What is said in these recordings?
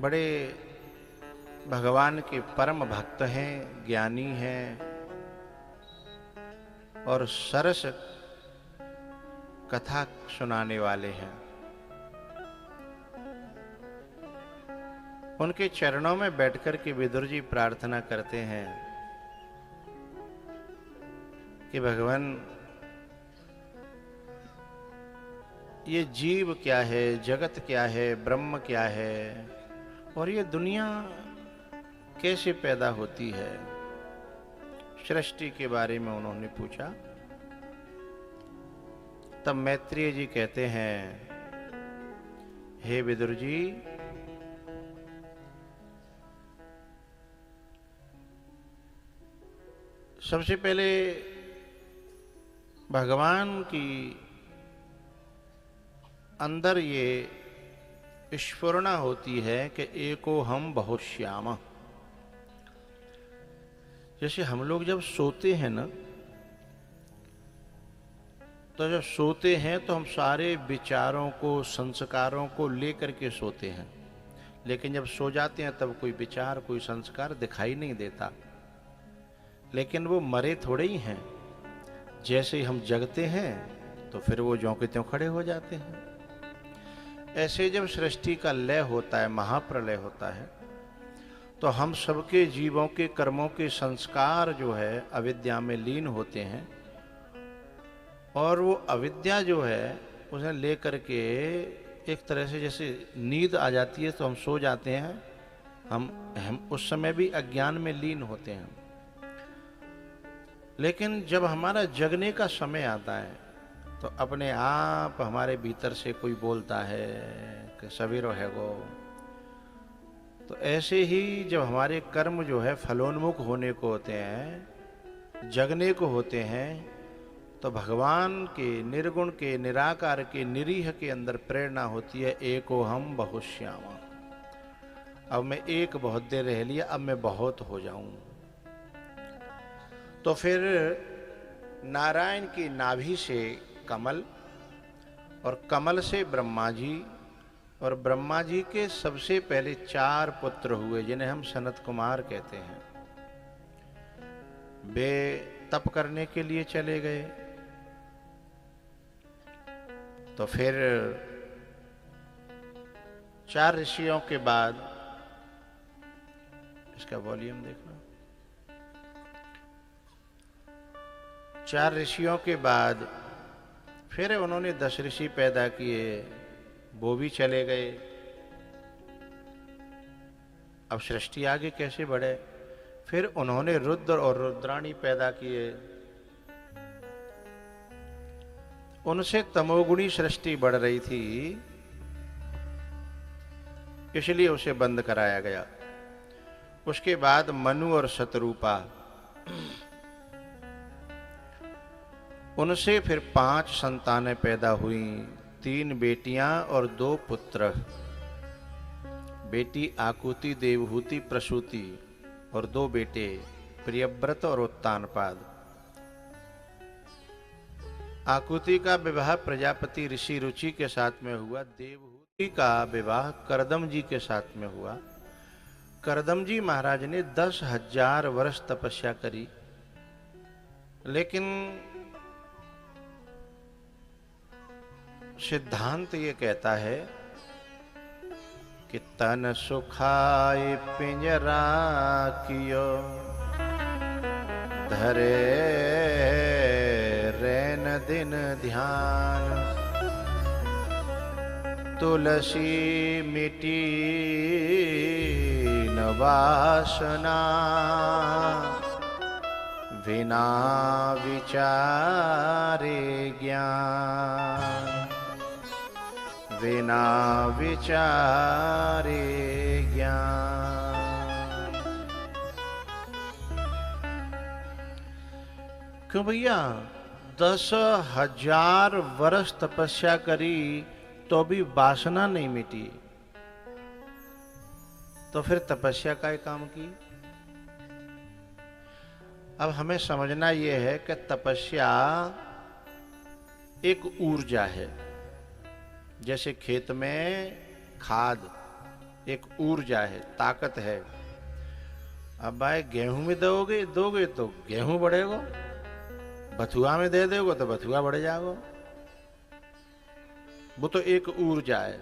बड़े भगवान के परम भक्त हैं, ज्ञानी हैं और सरस कथा सुनाने वाले हैं। उनके चरणों में बैठकर के विदुर जी प्रार्थना करते हैं कि भगवान, ये जीव क्या है, जगत क्या है, ब्रह्म क्या है और ये दुनिया कैसे पैदा होती है। सृष्टि के बारे में उन्होंने पूछा। तब मैत्रेय जी कहते हैं, हे विदुर जी, सबसे पहले भगवान की अंदर ये स्फुरना होती है कि एको हम बहुश्यामा। जैसे हम लोग जब सोते हैं ना, तो जब सोते हैं तो हम सारे विचारों को, संस्कारों को लेकर के सोते हैं, लेकिन जब सो जाते हैं तब कोई विचार, कोई संस्कार दिखाई नहीं देता। लेकिन वो मरे थोड़े ही हैं। जैसे ही हम जगते हैं तो फिर वो ज्यों के त्यों खड़े हो जाते हैं। ऐसे जब सृष्टि का लय होता है, महाप्रलय होता है, तो हम सबके जीवों के कर्मों के संस्कार जो है अविद्या में लीन होते हैं और वो अविद्या जो है उसे लेकर के एक तरह से जैसे नींद आ जाती है तो हम सो जाते हैं। हम उस समय भी अज्ञान में लीन होते हैं। लेकिन जब हमारा जगने का समय आता है तो अपने आप हमारे भीतर से कोई बोलता है कि सवेरो है गो। तो ऐसे ही जब हमारे कर्म जो है फलोन्मुख होने को होते हैं, जगने को होते हैं, तो भगवान के निर्गुण के, निराकार के, निरीह के अंदर प्रेरणा होती है, एको हम बहुश्यामा। अब मैं एक बहुत देर रह लिया, अब मैं बहुत हो जाऊं। तो फिर नारायण की नाभि से कमल और कमल से ब्रह्मा जी और ब्रह्मा जी के सबसे पहले 4 पुत्र हुए जिन्हें हम सनत कुमार कहते हैं। वे तप करने के लिए चले गए। तो फिर 4 ऋषियों के बाद, इसका वॉल्यूम देखना, 4 ऋषियों के बाद फिर उन्होंने 10 ऋषि पैदा किए, वो भी चले गए। अब सृष्टि आगे कैसे बढ़े? फिर उन्होंने रुद्र और रुद्राणी पैदा किए। उनसे तमोगुणी सृष्टि बढ़ रही थी, इसलिए उसे बंद कराया गया। उसके बाद मनु और शतरूपा, उनसे फिर 5 संतानें पैदा हुई, 3 बेटियां और 2 पुत्र। बेटी आकुति, देवहूति, प्रसूति और 2 बेटे प्रियव्रत और उत्तानपाद। आकुति का विवाह प्रजापति ऋषि रुचि के साथ में हुआ। देवहूति का विवाह करदम जी के साथ में हुआ। करदम जी महाराज ने 10,000 वर्ष तपस्या करी, लेकिन सिद्धांत ये कहता है कि तन सुखाय पिंजरा कियो, धरे रैन दिन ध्यान, तुलसी मिटी न वासना, बिना विचारे ज्ञान, बिना विचारे ज्ञान। क्यों भैया? 10,000 वर्ष तपस्या करी तो भी वासना नहीं मिटी, तो फिर तपस्या का काम की। अब हमें समझना यह है कि तपस्या एक ऊर्जा है। जैसे खेत में खाद, एक ऊर्जा है, ताकत है। अब भाई गेहूं में दोगे दोगे तो गेहूं बढ़ेगा, बथुआ में दे दोगे तो बथुआ बढ़ जाएगा। वो तो एक ऊर्जा है।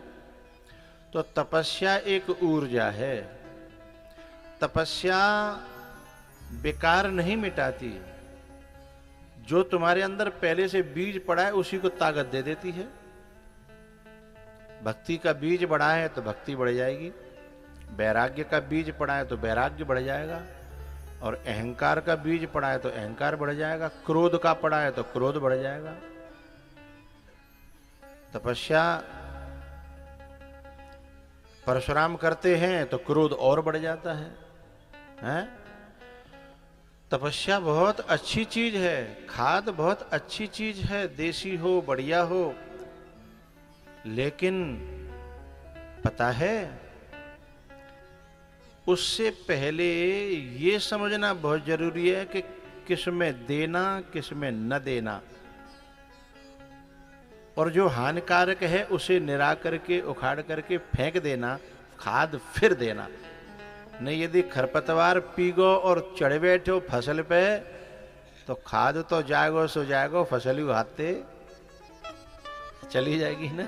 तो तपस्या एक ऊर्जा है। तपस्या बेकार नहीं मिटाती, जो तुम्हारे अंदर पहले से बीज पड़ा है उसी को ताकत दे देती है। भक्ति का बीज बढ़ा है तो भक्ति बढ़ जाएगी, वैराग्य का बीज पड़ा है तो वैराग्य बढ़ जाएगा, और अहंकार का बीज पड़ा है तो अहंकार बढ़ जाएगा, क्रोध का पड़ा है तो क्रोध बढ़ जाएगा। तपस्या परशुराम करते हैं तो क्रोध और बढ़ जाता है, हैं? तपस्या बहुत अच्छी चीज है, खाद बहुत अच्छी चीज है, देसी हो बढ़िया हो, लेकिन पता है उससे पहले ये समझना बहुत जरूरी है कि किसमें देना किसमें न देना, और जो हानिकारक है उसे निरा करके उखाड़ करके फेंक देना, खाद फिर देना। नहीं, यदि खरपतवार पीगो और चढ़ बैठो फसल पे तो खाद तो जाएगो सो जाएगो, फसल उगाते चली जाएगी ना,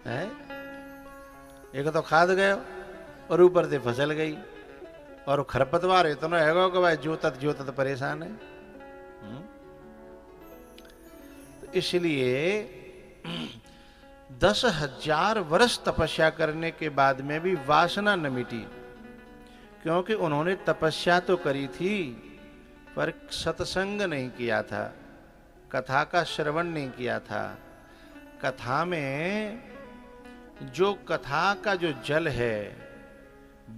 है? एक तो खाद गयो और ऊपर से फसल गई, और खरपतवार इतना है कि भाई जोतत जोतत परेशान है। तो इसलिए 10,000 वर्ष तपस्या करने के बाद में भी वासना न मिटी, क्योंकि उन्होंने तपस्या तो करी थी पर सत्संग नहीं किया था, कथा का श्रवण नहीं किया था। कथा में जो कथा का जो जल है,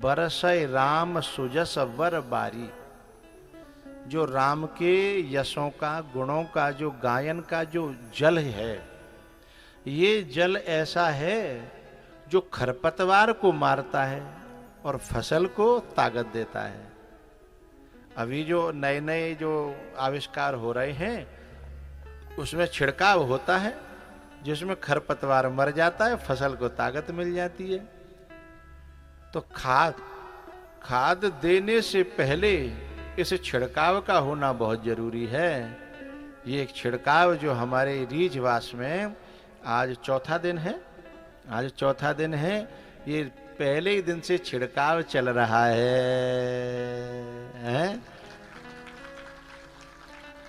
बरसय राम सुजस वर बारी, जो राम के यशों का गुणों का जो गायन का जो जल है, ये जल ऐसा है जो खरपतवार को मारता है और फसल को ताकत देता है। अभी जो नए नए जो आविष्कार हो रहे हैं उसमें छिड़काव होता है, जिसमें खरपतवार मर जाता है, फसल को ताकत मिल जाती है। तो खाद देने से पहले इस छिड़काव का होना बहुत जरूरी है। ये एक छिड़काव जो हमारे रीझवास में आज चौथा दिन है, आज चौथा दिन है, ये पहले ही दिन से छिड़काव चल रहा है?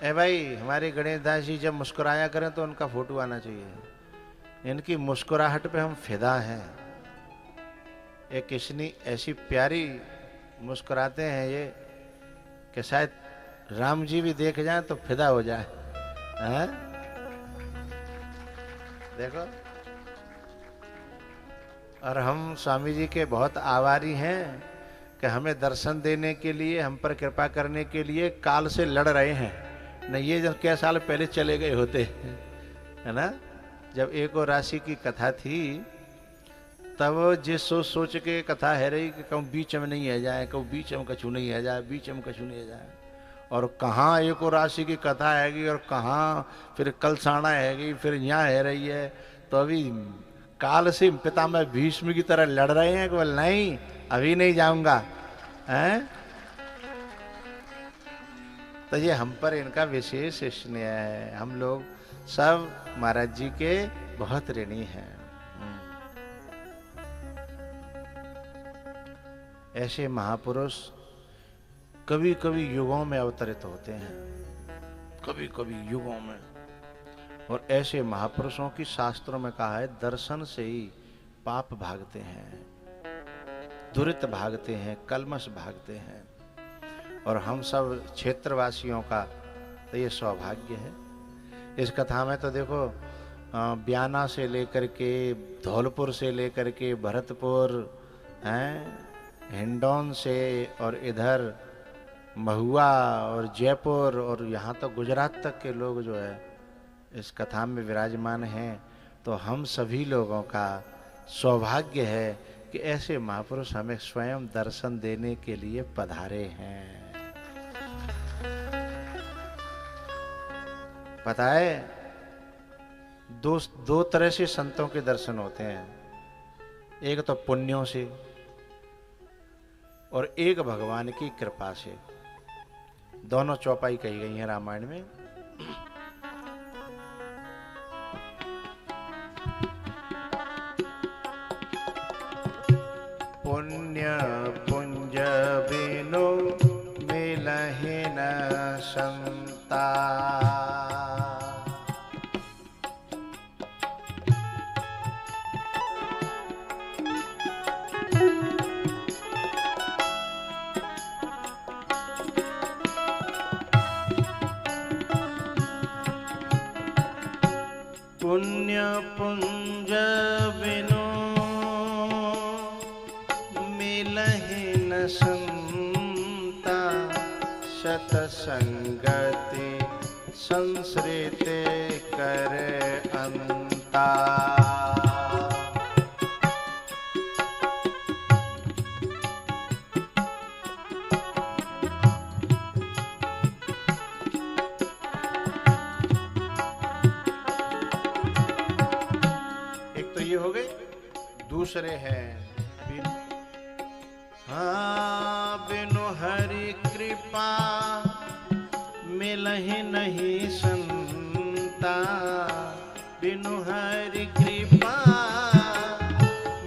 ए भाई, हमारे गणेश दास जी जब मुस्कुराया करें तो उनका फोटो आना चाहिए। इनकी मुस्कुराहट पे हम फिदा हैं। एक किसनी ऐसी प्यारी मुस्कुराते हैं ये कि शायद राम जी भी देख जाएं तो फिदा हो जाए, हैं? देखो, और हम स्वामी जी के बहुत आभारी हैं कि हमें दर्शन देने के लिए, हम पर कृपा करने के लिए काल से लड़ रहे हैं। नहीं, ये जब क्या साल पहले चले गए होते, है ना? जब एक और राशि की कथा थी तब जिस सोच के कथा है रही कि कहूँ बीच में नहीं है जाए, कहूँ बीच में कछू नहीं है जाए, बीच में कछू नहीं है जाए, और कहाँ एक और राशि की कथा हैगी और कहाँ फिर कलसाना हैगी, फिर यहाँ है रही है। तो अभी काल से पितामह भीष्म की तरह लड़ रहे हैं कि बोल नहीं, अभी नहीं जाऊंगा, हैं? तो ये हम पर इनका विशेष स्नेह है। हम लोग सब महाराज जी के बहुत ऋणी हैं। ऐसे महापुरुष कभी कभी युगों में अवतरित होते हैं, कभी कभी युगों में, और ऐसे महापुरुषों की शास्त्रों में कहा है दर्शन से ही पाप भागते हैं, दुरित भागते हैं, कलमश भागते हैं। और हम सब क्षेत्रवासियों का तो ये सौभाग्य है। इस कथा में तो देखो ब्याना से लेकर के धौलपुर से लेकर के भरतपुर, हैं, हिंडौन से, और इधर महुआ और जयपुर और यहाँ तो गुजरात तक के लोग जो है इस कथा में विराजमान हैं। तो हम सभी लोगों का सौभाग्य है कि ऐसे महापुरुष हमें स्वयं दर्शन देने के लिए पधारे हैं। पता है, दो तरह से संतों के दर्शन होते हैं। एक तो पुण्यों से, और एक भगवान की कृपा से। दोनों चौपाई कही गई हैं रामायण में। पुण्य पुंज बिनु मिलहि न संता। पुण्य पुंज बिनु मिलहि न संता। सतसंगति संसृत कर अंता। हो गए। दूसरे हैं बिनु हरि कृपा मिलहि नहीं संता। बिनु हरि कृपा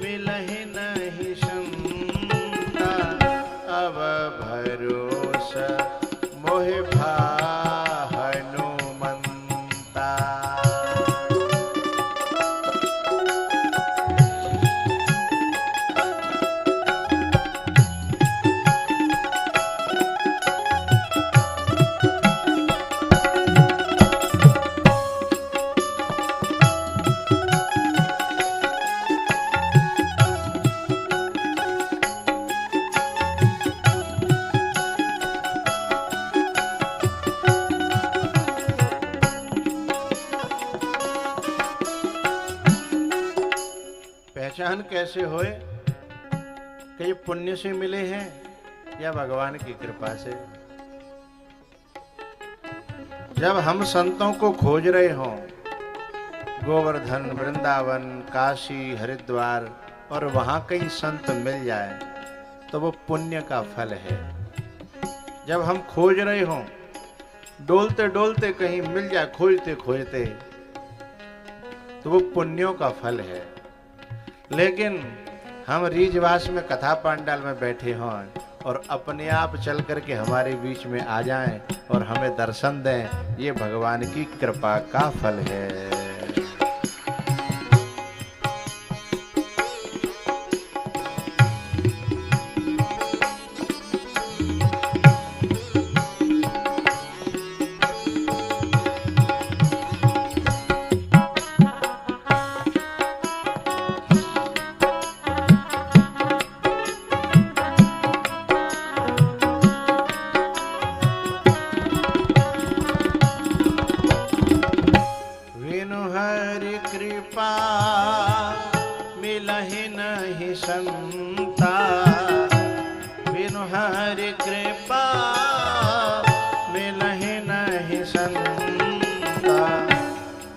मिलहि नहीं संता। अब भरोसा मोहि हनुमंता। पहचान कैसे होए कि ये पुण्य से मिले हैं या भगवान की कृपा से। जब हम संतों को खोज रहे हों, गोवर्धन, वृंदावन, काशी, हरिद्वार, और वहां कहीं संत मिल जाए तो वो पुण्य का फल है। जब हम खोज रहे हों, डोलते डोलते कहीं मिल जाए, खोजते खोजते, तो वो पुण्यों का फल है। लेकिन हम रीजवास में कथा पांडाल में बैठे हों और अपने आप चल करके हमारे बीच में आ जाएं और हमें दर्शन दें, ये भगवान की कृपा का फल है। कृपा मिलहि नहीं संता। बिनु हरि कृपा मिलहि नहीं संता।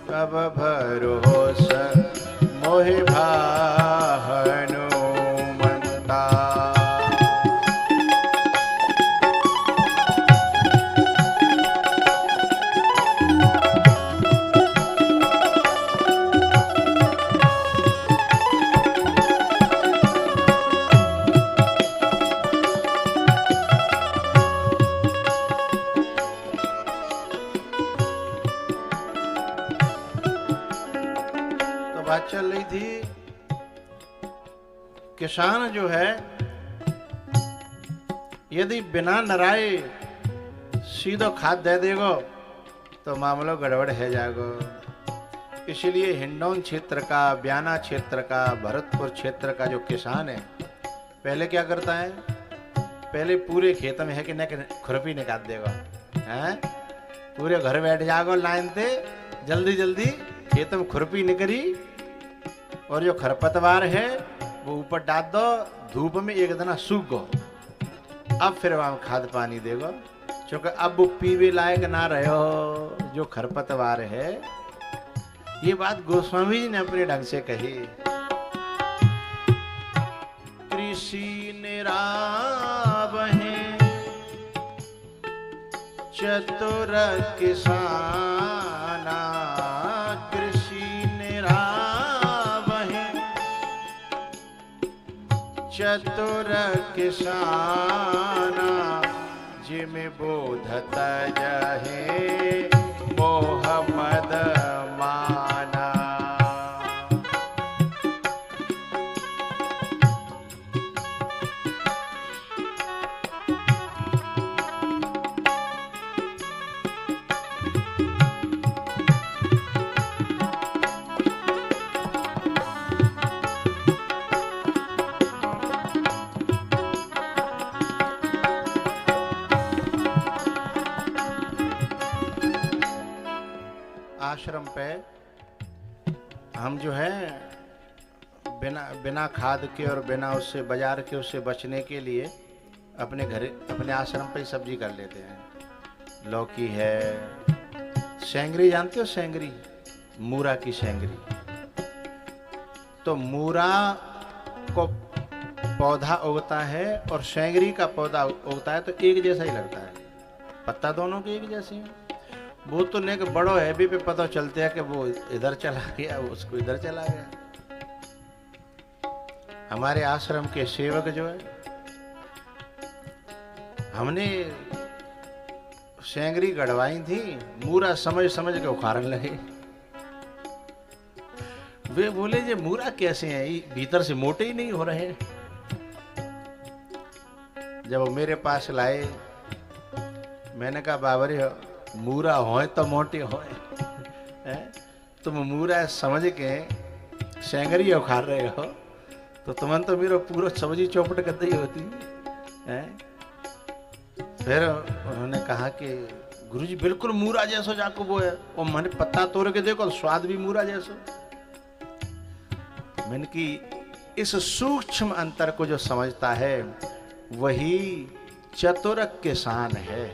कब भरोसा मोहि हनुमंता। बात चल रही थी, किसान जो है यदि बिना नराए सीधो खाद दे देगो तो मामलो गड़बड़ है जागो। इसलिए हिंडौन क्षेत्र का, ब्याना क्षेत्र का, भरतपुर क्षेत्र का जो किसान है, पहले क्या करता है, पहले पूरे खेत में है कि न खुरपी निकाल देगा, हैं पूरे घर बैठ जागो लाइन से, जल्दी जल्दी खेत में खुरपी निकली और जो खरपतवार है वो ऊपर डाल दो, धूप में एक दिन सूख गो, अब फिर वहां खाद पानी देगो, क्योंकि अब वो पीवे लायक ना रहे हो जो खरपतवार है। ये बात गोस्वामी जी ने अपने ढंग से कही। कृषि निराश चतुर किसाना कृषि निरावहि। चतुर किसाना जिम बोधत जहे मोह मद माना। आश्रम पे हम जो है बिना खाद के और बिना उससे बाजार के उससे बचने के लिए अपने घर अपने आश्रम पे ही सब्जी कर लेते हैं। लौकी है, सेंगरी जानते हो, सेंगरी, मूरा की सेंगरी। तो मूरा को पौधा उगता है और सेंगरी का पौधा उगता है, तो एक जैसा ही लगता है, पत्ता दोनों के एक जैसे हैं। वो तो नेक बड़ो है भी पे पता चलता है कि वो इधर चला गया, वो उसको इधर चला गया। हमारे आश्रम के सेवक जो है, हमने सेंगरी गढ़वाई थी, मूरा समझ समझ के उखाड़ने लगे। वे बोले जे मूरा कैसे हैं, भीतर से मोटे ही नहीं हो रहे। जब वो मेरे पास लाए, मैंने कहा बाबरे मूरा होए तो मोटे होए, तुम मूरा समझ के सेंगरी उखाड़ रहे हो, तो तुमन तो मेरा पूरा सब्जी चौपट कर दी होती है। फिर उन्होंने कहा कि गुरुजी बिल्कुल मूरा जैसो जाको वो है, और मैंने पत्ता तोड़ के देखो स्वाद भी मूरा जैसो। मैंने कि इस सूक्ष्म अंतर को जो समझता है वही चतुर किसान है?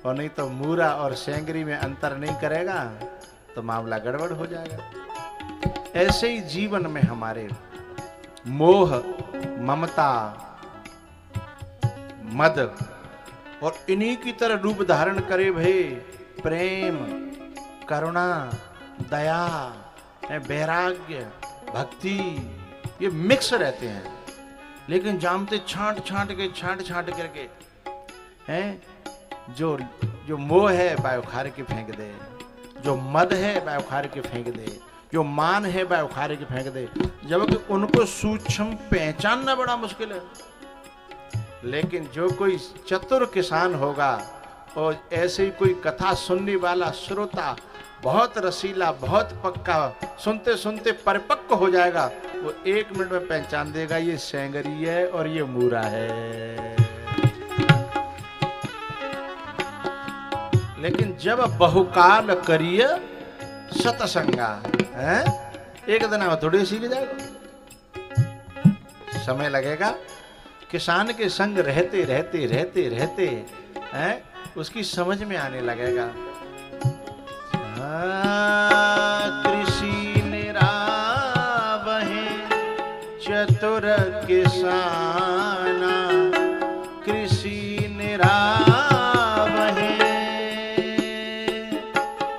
और नहीं तो मूरा और सेंगरी में अंतर नहीं करेगा तो मामला गड़बड़ हो जाएगा। ऐसे ही जीवन में हमारे मोह, ममता, मद और इन्हीं की तरह रूप धारण करे भाई प्रेम, करुणा, दया, वैराग्य, भक्ति, ये मिक्स रहते हैं। लेकिन जानते छांट छांट करके हैं, जो मोह है बाय उखाड़ के फेंक दे, जो मद है बाय उखाड़ के फेंक दे, जो मान है बाय उखाड़ के फेंक दे, जबकि उनको सूक्ष्म पहचानना बड़ा मुश्किल है। लेकिन जो कोई चतुर किसान होगा और ऐसे ही कोई कथा सुनने वाला श्रोता, बहुत रसीला, बहुत पक्का, सुनते सुनते परिपक्व हो जाएगा, वो 1 मिनट में पहचान देगा ये सेंगरी है और ये मूरा है। लेकिन जब बहुकाल करिए सतसंगा, एक दिन में थोड़ी सीख जाएगा, समय लगेगा। किसान के संग रहते रहते रहते रहते उसकी समझ में आने लगेगा। कृषि निरावहि चतुर किसाना, कृषि निरावहि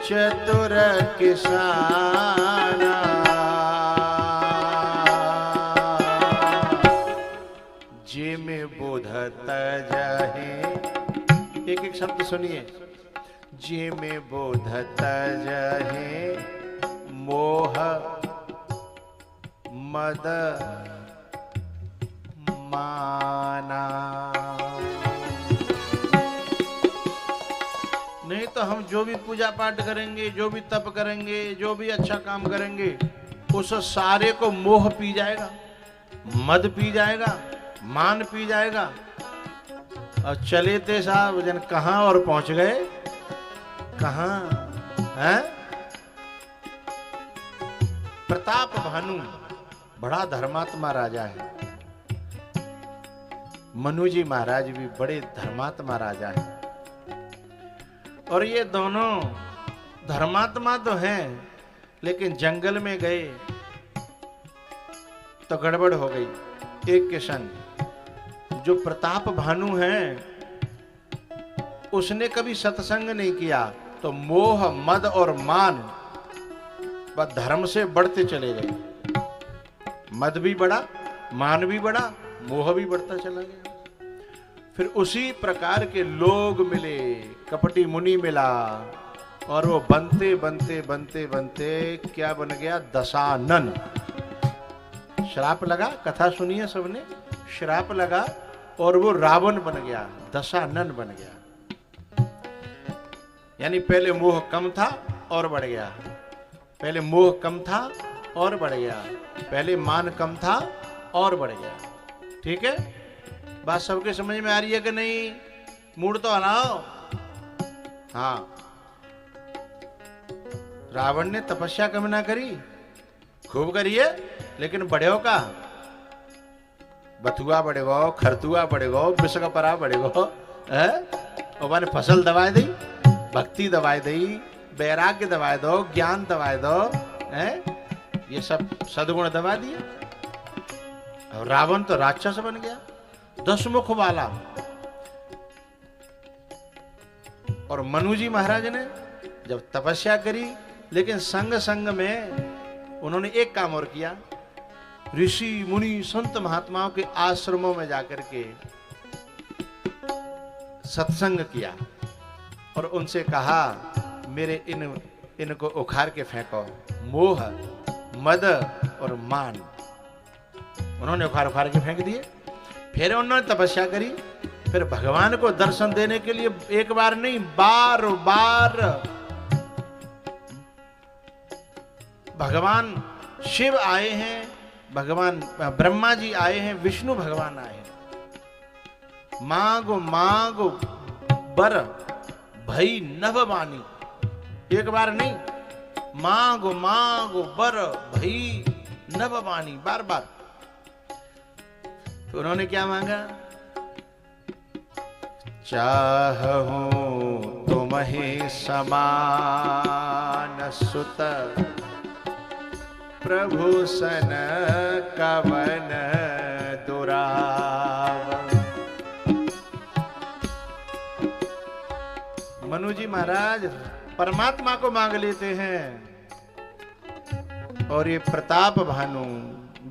चतुर किसाना। जिम बोधत जहे, एक एक शब्द सुनिए। जिम बोधत जहे मोह मद माना। नहीं तो हम जो भी पूजा पाठ करेंगे, जो भी तप करेंगे, जो भी अच्छा काम करेंगे, उस सारे को मोह पी जाएगा, मद पी जाएगा, मान पी जाएगा। और चले थे साहब जन कहां और पहुंच गए कहां हैं। प्रताप भानु बड़ा धर्मात्मा राजा है, मनु जी महाराज भी बड़े धर्मात्मा राजा हैं। और ये दोनों धर्मात्मा तो हैं, लेकिन जंगल में गए तो गड़बड़ हो गई। एक के संग जो प्रताप भानु हैं उसने कभी सत्संग नहीं किया तो मोह मद और मान वह धर्म से बढ़ते चले गए। मद भी बढ़ा, मान भी बढ़ा, मोह भी बढ़ता चला गया। फिर उसी प्रकार के लोग मिले, कपटी मुनि मिला, और वो बनते बनते बनते बनते क्या बन गया? दशानन। श्राप लगा, कथा सुनिए सबने, श्राप लगा और वो रावण बन गया, दशानन बन गया। यानी पहले मोह कम था और बढ़ गया, पहले मोह कम था और बढ़ गया, पहले मान कम था और बढ़ गया। ठीक है, बात सबके समझ में आ रही है कि नहीं? मूड तो हलाओ। हाँ, रावण ने तपस्या कम ना करी, खूब करिए, लेकिन बढ़ो का? बथुआ बढ़ेगो, खरतुआ बढ़ेगो, बिस्कपरा बढ़ेगो, है? और मैंने फसल दवाई दी, भक्ति दवाई दी, वैराग्य दवाई दो, ज्ञान दवाई दो, है? ये सब सद्गुण दवा दिए। और रावण तो राक्षस बन गया, 10 मुख वाला। और मनु जी महाराज ने जब तपस्या करी, लेकिन संग संग में उन्होंने एक काम और किया, ऋषि मुनि संत महात्माओं के आश्रमों में जाकर के सत्संग किया और उनसे कहा, मेरे इनको उखाड़ के फेंको, मोह मद और मान। उन्होंने उखाड़ के फेंक दिए। फिर उन्होंने तपस्या करी, फिर भगवान को दर्शन देने के लिए एक बार नहीं, बार बार भगवान शिव आए हैं, भगवान ब्रह्मा जी आए हैं, विष्णु भगवान आए हैं। मांगो मांगो बर भई नभ बानी, एक बार नहीं, मांगो मांगो बर भई नभ बानी, बार बार। तो उन्होंने क्या मांगा? चाहूं तुम्हें समान सुत, प्रभु सन कवन दुराव। मनु जी महाराज परमात्मा को मांग लेते हैं, और ये प्रताप भानु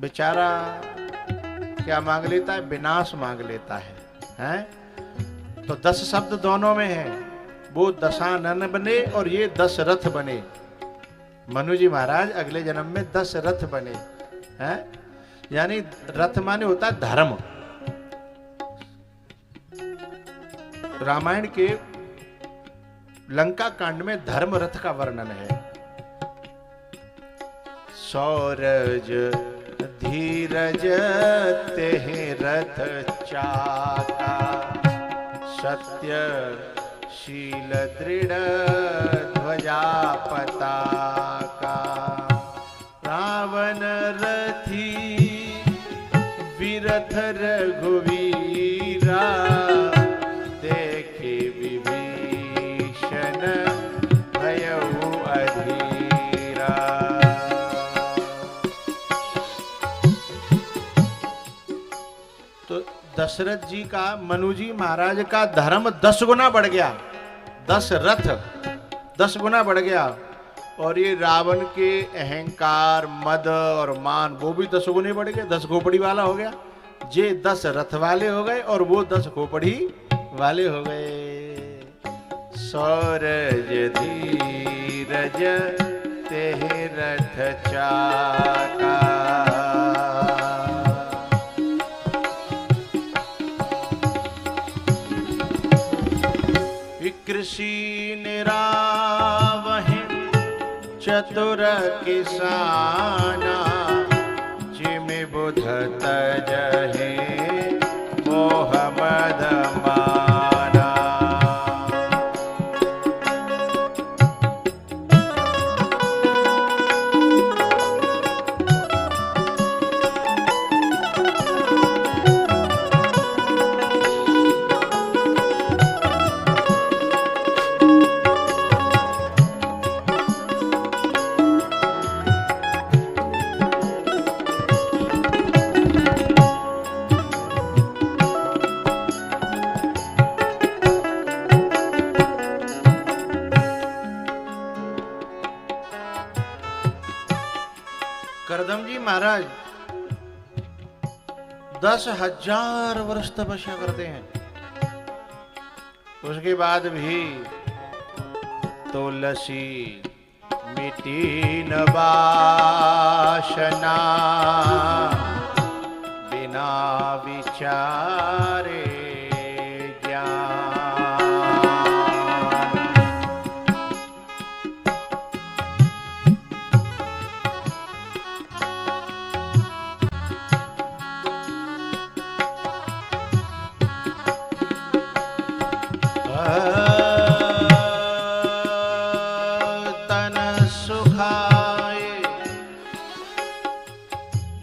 बेचारा क्या मांग लेता है? विनाश मांग लेता है, हैं? तो 10 शब्द दोनों में है, वो दशानन बने और ये 10 रथ बने। मनु जी महाराज अगले जन्म में 10 रथ बने, हैं? यानी रथ माने होता है धर्म। रामायण के लंका कांड में धर्म रथ का वर्णन है। सौरज धीरज तेह रथ चाका, सत्य शील दृढ़ ध्वजा पताका। रावण रथी विरथ रघुवीरा, देखे विभीषण भयउ अधीरा। तो दशरथ जी का, मनु जी महाराज का धर्म 10 गुना बढ़ गया, 10 रथ 10 गुना बढ़ गया। और ये रावण के अहंकार मद और मान वो भी 10 गुने बढ़ गए, 10 खोपड़ी वाला हो गया। ये 10 रथ वाले हो गए और वो 10 खोपड़ी वाले हो गए। सौरज धीरज तेह रथ चाका, कृषि निरावहि चतुर किसाना, जिमि बुध तजहि मोह मद माना। महाराज 10,000 वर्ष तपस्या करते हैं, उसके बाद भी तुलसी मिटी न वासना, बिना विचारे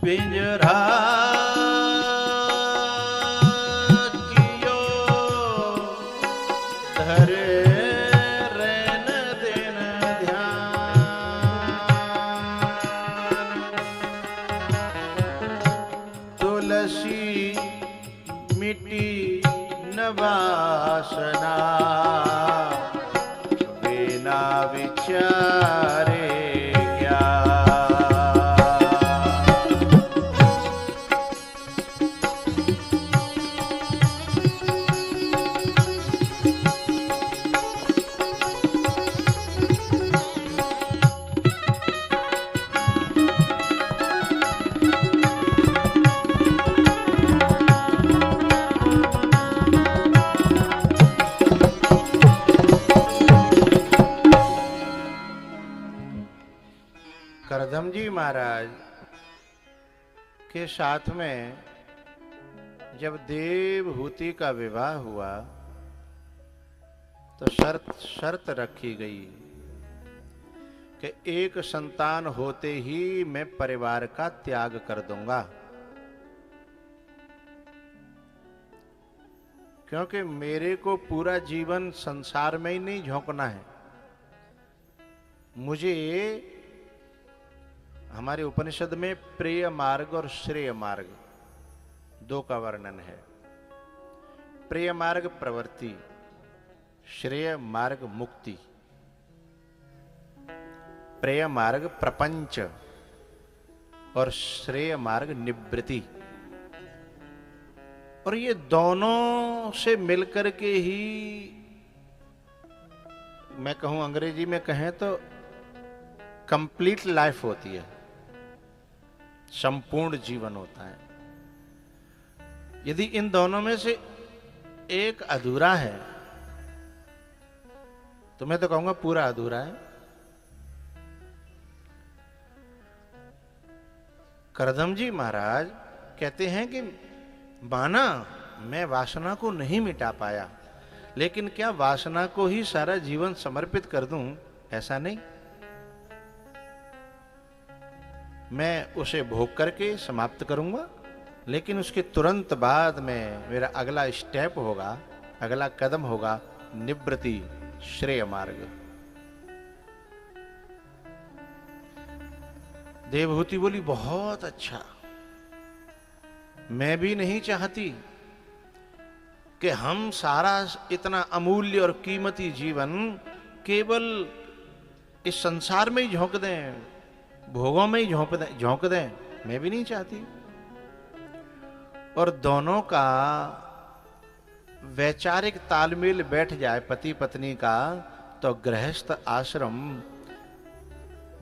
पिंजरा कियो धरे रैन दिन ध्यान। तुलसी मिट्टी न वासना, बिना विचारे करदम जी महाराज के साथ में जब देवहूति का विवाह हुआ तो शर्त रखी गई कि एक संतान होते ही मैं परिवार का त्याग कर दूंगा, क्योंकि मेरे को पूरा जीवन संसार में ही नहीं झोंकना है। मुझे हमारे उपनिषद में प्रेय मार्ग और श्रेय मार्ग दो का वर्णन है। प्रेय मार्ग प्रवृत्ति, श्रेय मार्ग मुक्ति। प्रेय मार्ग प्रपंच और श्रेय मार्ग निवृत्ति। और ये दोनों से मिलकर के ही, मैं कहूं अंग्रेजी में कहें तो कंप्लीट लाइफ होती है, संपूर्ण जीवन होता है। यदि इन दोनों में से एक अधूरा है तो मैं तो कहूंगा पूरा अधूरा है। करदम जी महाराज कहते हैं कि माना मैं वासना को नहीं मिटा पाया, लेकिन क्या वासना को ही सारा जीवन समर्पित कर दूं? ऐसा नहीं, मैं उसे भोग करके समाप्त करूंगा, लेकिन उसके तुरंत बाद में मेरा अगला स्टेप होगा, अगला कदम होगा निवृत्ति, श्रेय मार्ग। देवहूति बोली बहुत अच्छा, मैं भी नहीं चाहती कि हम सारा इतना अमूल्य और कीमती जीवन केवल इस संसार में ही झोंक दें, भोगों में ही झोंक दें, मैं भी नहीं चाहती। और दोनों का वैचारिक तालमेल बैठ जाए पति पत्नी का, तो गृहस्थ आश्रम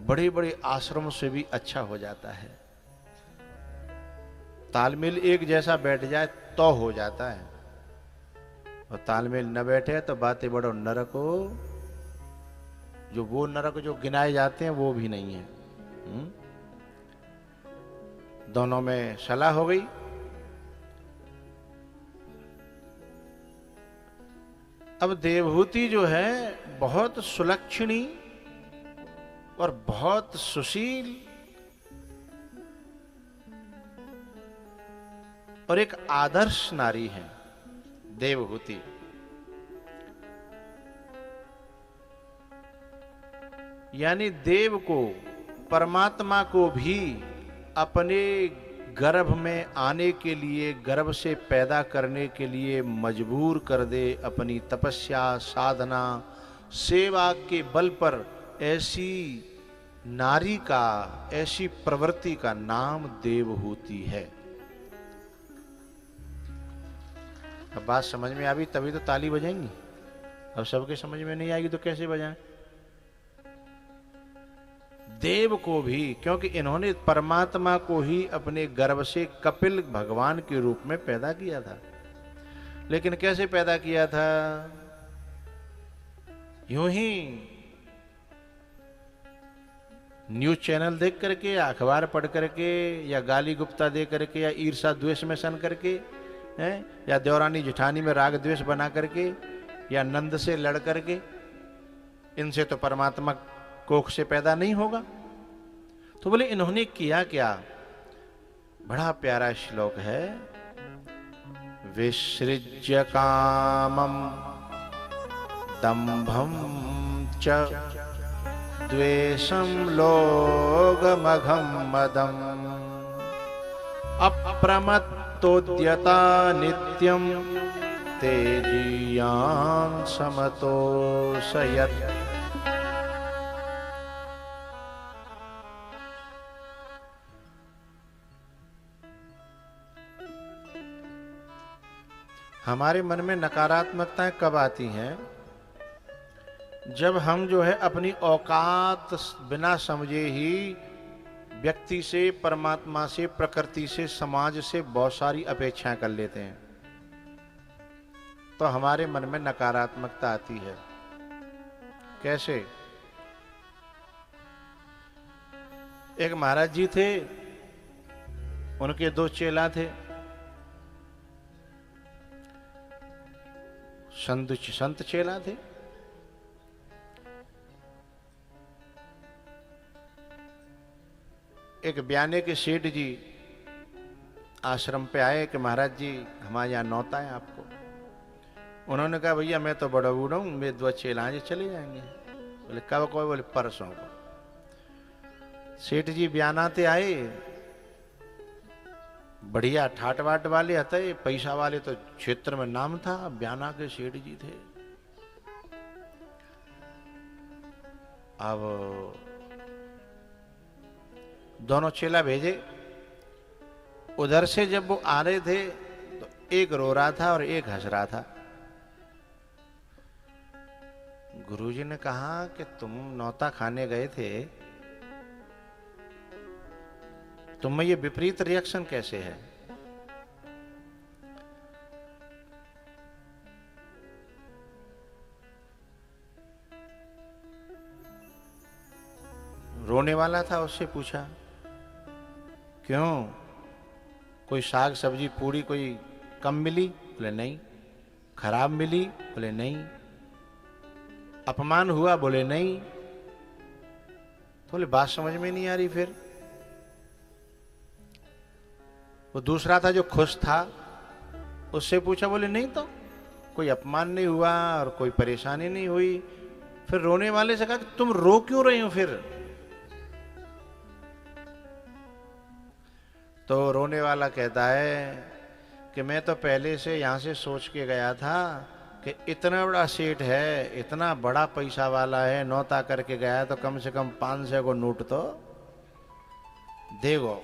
बड़े बड़े आश्रमों से भी अच्छा हो जाता है। तालमेल एक जैसा बैठ जाए तो हो जाता है, और तालमेल न बैठे तो बातें बड़ो नरक हो, जो वो नरक जो गिनाए जाते हैं वो भी नहीं है। दोनों में सलाह हो गई। अब देवहूति जो है बहुत सुलक्षणी और बहुत सुशील और एक आदर्श नारी है देवहूति। यानी देव को, परमात्मा को भी अपने गर्भ में आने के लिए, गर्भ से पैदा करने के लिए मजबूर कर दे। अपनी तपस्या, साधना, सेवा के बल पर ऐसी नारी का, ऐसी प्रवृत्ति का नाम देवहूति है। अब बात समझ में आ गई तभी तो ताली बजाएंगी। अब सबके समझ में नहीं आएगी तो कैसे बजाएं? देव को भी, क्योंकि इन्होंने परमात्मा को ही अपने गर्भ से कपिल भगवान के रूप में पैदा किया था। लेकिन कैसे पैदा किया था? यूं ही न्यूज चैनल देख करके, अखबार पढ़ करके, या गाली गुप्ता दे करके, या ईर्षा द्वेष में सन करके, या देवरानी जेठानी में राग द्वेष बना करके, या नंद से लड़ करके। इनसे तो परमात्मा कोख से पैदा नहीं होगा। तो बोले इन्होंने किया क्या? बड़ा प्यारा श्लोक है। विसृज्य कामम दंभम च द्वेषम लोगमघम मदम अप्रमत्तोद्यता नित्यम तेजीयान समतोषयत्। हमारे मन में नकारात्मकताएं कब आती हैं? जब हम जो है अपनी औकात बिना समझे ही व्यक्ति से, परमात्मा से, प्रकृति से, समाज से बहुत सारी अपेक्षाएं कर लेते हैं, तो हमारे मन में नकारात्मकता आती है। कैसे? एक महाराज जी थे, उनके 2 चेला थे। संत चेला थे। एक बयाने के सेठ जी आश्रम पे आए कि महाराज जी हमारे यहाँ नौता है आपको। उन्होंने कहा भैया मैं तो बड़ा बूढ़ा हूँ, मेरे 2 चेला हैं चले जाएंगे। बोले कब कोई? बोले परसों को। सेठ जी बयानाते आए, बढ़िया ठाट बाट वाले हते, पैसा वाले, तो क्षेत्र में नाम था, बयाना के सेठ जी थे। अब दोनों चेला भेजे। उधर से जब वो आ रहे थे तो एक रो रहा था और एक हंस रहा था। गुरुजी ने कहा कि तुम नौता खाने गए थे, तुम में ये विपरीत रिएक्शन कैसे है? रोने वाला था, उससे पूछा क्यों? कोई साग सब्जी पूरी कोई कम मिली? बोले नहीं। खराब मिली? बोले नहीं। अपमान हुआ? बोले नहीं। तो बोले बात समझ में नहीं आ रही। फिर वो दूसरा था जो खुश था, उससे पूछा, बोले नहीं तो कोई अपमान नहीं हुआ और कोई परेशानी नहीं हुई। फिर रोने वाले से कहा कि तुम रो क्यों रहे हो? फिर तो रोने वाला कहता है कि मैं तो पहले से यहां से सोच के गया था कि इतना बड़ा सेठ है, इतना बड़ा पैसा वाला है, नौता करके गया तो कम से कम 500 को नोट तो देगो।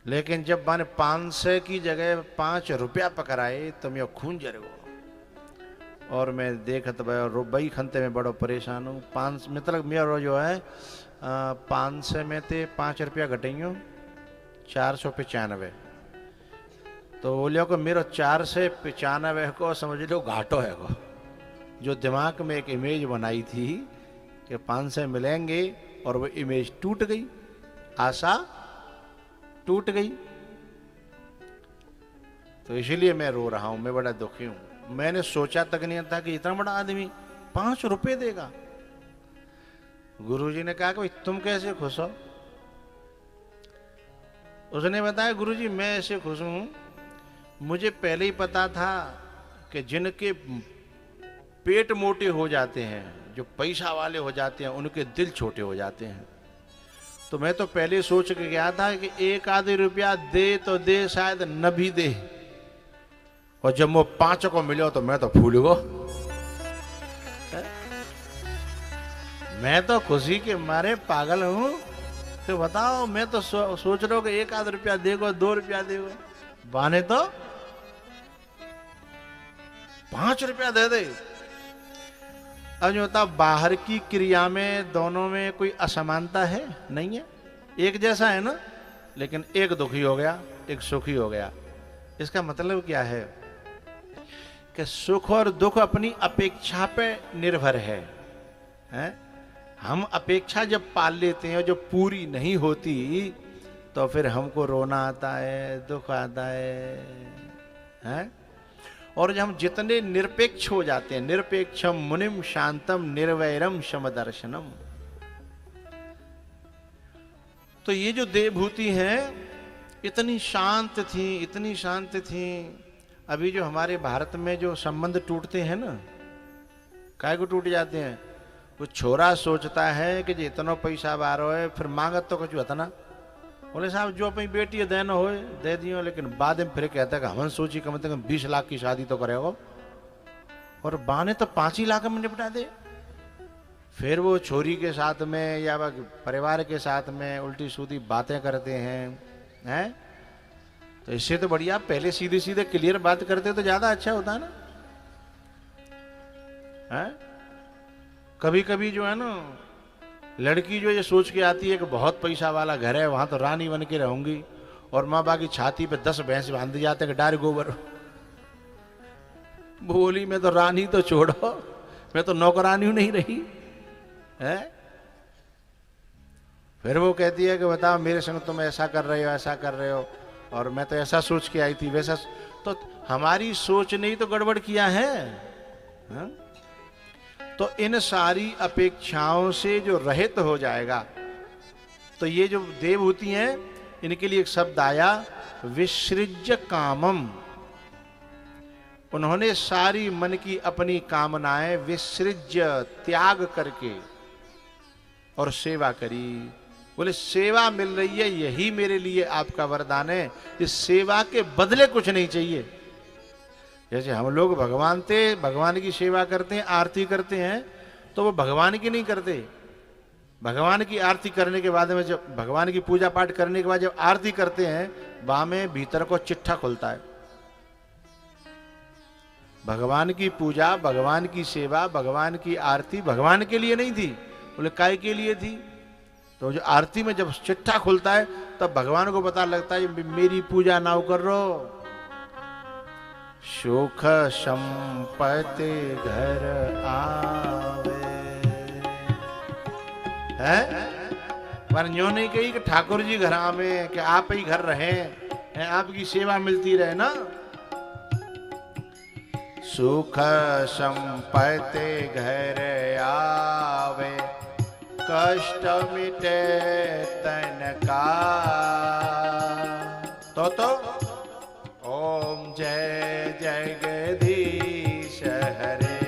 लेकिन जब मैंने 500 की जगह 5 रुपया पकड़ाए तो मैं खून जर गो। और मैं देखत भाई खंते में बड़ो परेशान हूँ। 5 मतलब मेरा जो है 500 में थे 5 रुपया घटेंगे 495। तो बोलियो को मेरा 495 को समझ लो घाटो है को। जो दिमाग में एक इमेज बनाई थी कि 500 मिलेंगे और वो इमेज टूट गई, आशा टूट गई। तो इसीलिए मैं रो रहा हूं, मैं बड़ा दुखी हूं। मैंने सोचा तक नहीं था कि इतना बड़ा आदमी 5 रुपए देगा। गुरुजी ने कहा कि तुम कैसे खुश हो? उसने बताया गुरुजी मैं ऐसे खुश हूं, मुझे पहले ही पता था कि जिनके पेट मोटे हो जाते हैं, जो पैसा वाले हो जाते हैं, उनके दिल छोटे हो जाते हैं। तो मैं तो पहले सोच के गया था कि 1 आधा रुपया दे तो दे, शायद न भी दे। और जब वो 5 को मिलो तो मैं तो फूल गो। मैं तो खुशी के मारे पागल हूं। तो बताओ, मैं तो सोच रहा हूं कि 1 आध रुपया देगो, 2 रुपया देगो, बाने तो 5 रुपया दे दे। अब जो बताओ, बाहर की क्रिया में दोनों में कोई असमानता है? नहीं है, एक जैसा है ना। लेकिन एक दुखी हो गया, एक सुखी हो गया। इसका मतलब क्या है कि सुख और दुख अपनी अपेक्षा पे निर्भर है, हैं? हम अपेक्षा जब पाल लेते हैं और जब पूरी नहीं होती तो फिर हमको रोना आता है, दुख आता है? और जब हम जितने निरपेक्ष हो जाते हैं, निरपेक्षम मुनिम शांतम निर्वैरम समदर्शनम, तो ये जो देवभूति है इतनी शांत थी, इतनी शांत थी। अभी जो हमारे भारत में जो संबंध टूटते हैं ना, काहे को टूट जाते हैं? वो छोरा सोचता है कि जो इतना पैसा बारो है, फिर मांगत तो कुछ होता ना। बोले साहब जो अपनी बेटी देना हो दे दियो, लेकिन बाद में फिर कहता है कि हमने सोची कम से कम 20 लाख की शादी तो करेगा, और बाने तो 5 ही लाख में निपटा दे। फिर वो छोरी के साथ में या परिवार के साथ में उल्टी सीधी बातें करते हैं। तो इससे तो बढ़िया पहले सीधे सीधे क्लियर बात करते तो ज्यादा अच्छा होता है ना। कभी कभी जो है ना, लड़की जो ये सोच के आती है कि बहुत पैसा वाला घर है, वहां तो रानी बन के रहूंगी, और माँ बाप की छाती पे 10 भैंस बांध जाते कि डार गोबर। बोली मैं तो रानी तो छोड़ो, मैं तो नौकरानी नहीं रही है। फिर वो कहती है कि बताओ मेरे संग तुम ऐसा कर रहे हो, ऐसा कर रहे हो, और मैं तो ऐसा सोच के आई थी, वैसा। तो हमारी सोच ने ही तो गड़बड़ किया है, हा? तो इन सारी अपेक्षाओं से जो रहित हो जाएगा, तो ये जो देवभूति हैं इनके लिए एक शब्द आया, विसृज्य कामम। उन्होंने सारी मन की अपनी कामनाएं विसृज्य, त्याग करके और सेवा करी। बोले सेवा मिल रही है, यही मेरे लिए आपका वरदान है, इस सेवा के बदले कुछ नहीं चाहिए। जैसे हम लोग भगवान की सेवा करते हैं, आरती करते हैं, तो वो भगवान की नहीं करते। भगवान की आरती करने के बाद में, जब भगवान की पूजा पाठ करने के बाद जब आरती करते हैं, वहां में भीतर को चिट्ठा खुलता है। भगवान की पूजा, भगवान की सेवा, भगवान की आरती भगवान के लिए नहीं थी। बोले काय के लिए थी? तो जो आरती में जब चिट्ठा खुलता है तब भगवान को पता लगता है मेरी पूजा ना कर रो। सुख संपत्ति घर आवे है, पर यूं नहीं कही कि ठाकुर जी घर आवे, कि आप ही घर रहे, आपकी सेवा मिलती रहे ना। सुख संपत्ति घर आवे, कष्ट मिटे तन का। तो ओम जय जगदीश हरे।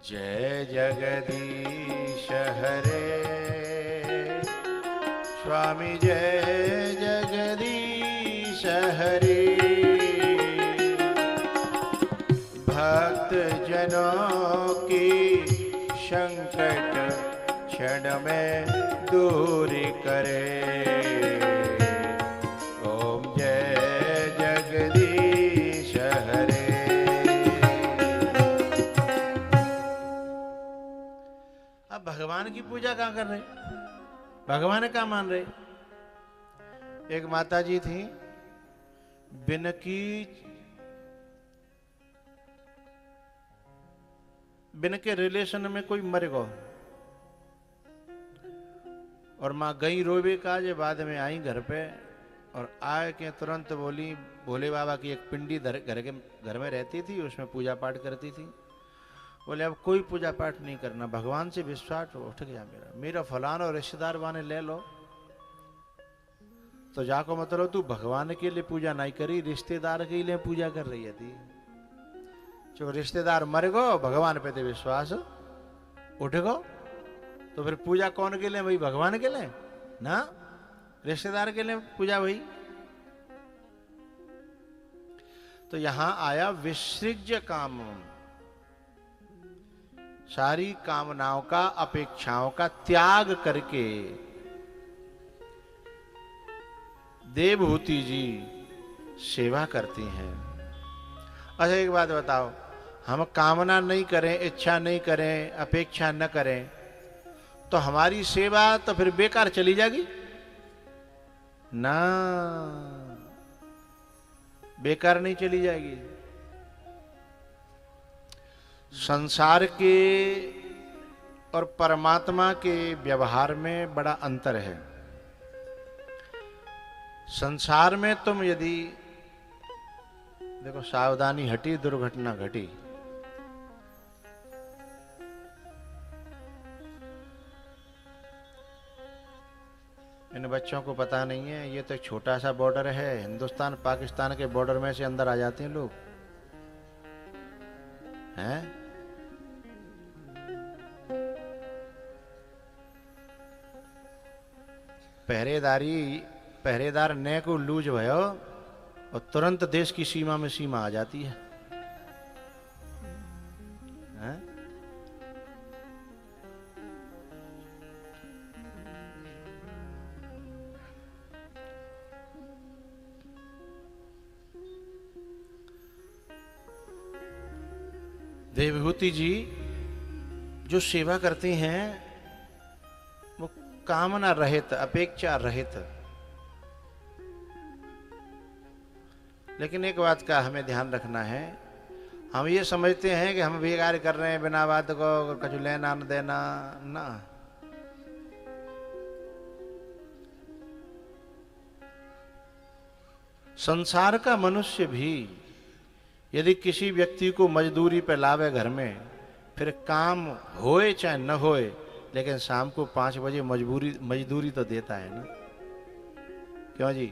जय जगदीश हरे, स्वामी जय जगदीश हरे। भक्त जनों की संकट क्षण में दूर करे। ओम जय जगदीश हरे। अब भगवान की पूजा कहाँ कर रहे, भगवान का मान रहे। एक माता जी थी, बिन के रिलेशन में कोई मर गो, और माँ गई रोवे काज, बाद में आई घर पे, और आए के तुरंत बोली, भोले बाबा की एक पिंडी घर में रहती थी, उसमें पूजा पाठ करती थी। बोले अब कोई पूजा पाठ नहीं करना, भगवान से विश्वास उठ गया मेरा फलाना और रिश्तेदार वाने ले लो। तो जाको मतलब तू भगवान के लिए पूजा नहीं करी, रिश्तेदार के लिए पूजा कर रही है थी। जो रिश्तेदार मर गो, भगवान पे तो विश्वास उठ गो, तो फिर पूजा कौन के लिए? भाई भगवान के लिए ना, रिश्तेदार के लिए पूजा। भाई तो यहां आया विसृज्य काम, सारी कामनाओं का, अपेक्षाओं का त्याग करके देवहूति जी सेवा करती हैं। अच्छा एक बात बताओ, हम कामना नहीं करें, इच्छा नहीं करें, अपेक्षा न करें, तो हमारी सेवा तो फिर बेकार चली जाएगी ना? बेकार नहीं चली जाएगी। संसार के और परमात्मा के व्यवहार में बड़ा अंतर है। संसार में तुम यदि देखो, सावधानी हटी दुर्घटना घटी। इन बच्चों को पता नहीं है, ये तो एक छोटा सा बॉर्डर है, हिंदुस्तान पाकिस्तान के बॉर्डर में से अंदर आ जाते हैं लोग, हैं? पहरेदार ने को लूज भयो और तुरंत देश की सीमा में सीमा आ जाती है, हैं? देवहूति जी जो सेवा करती हैं वो कामना रहित, अपेक्षा रहित। लेकिन एक बात का हमें ध्यान रखना है, हम ये समझते हैं कि हम भी कार्य कर रहे हैं बिना बात को कुछ लेना न देना ना। संसार का मनुष्य भी यदि किसी व्यक्ति को मजदूरी पे लावे घर में, फिर काम होए चाहे न होए, लेकिन शाम को 5 बजे मजदूरी तो देता है ना। क्यों जी?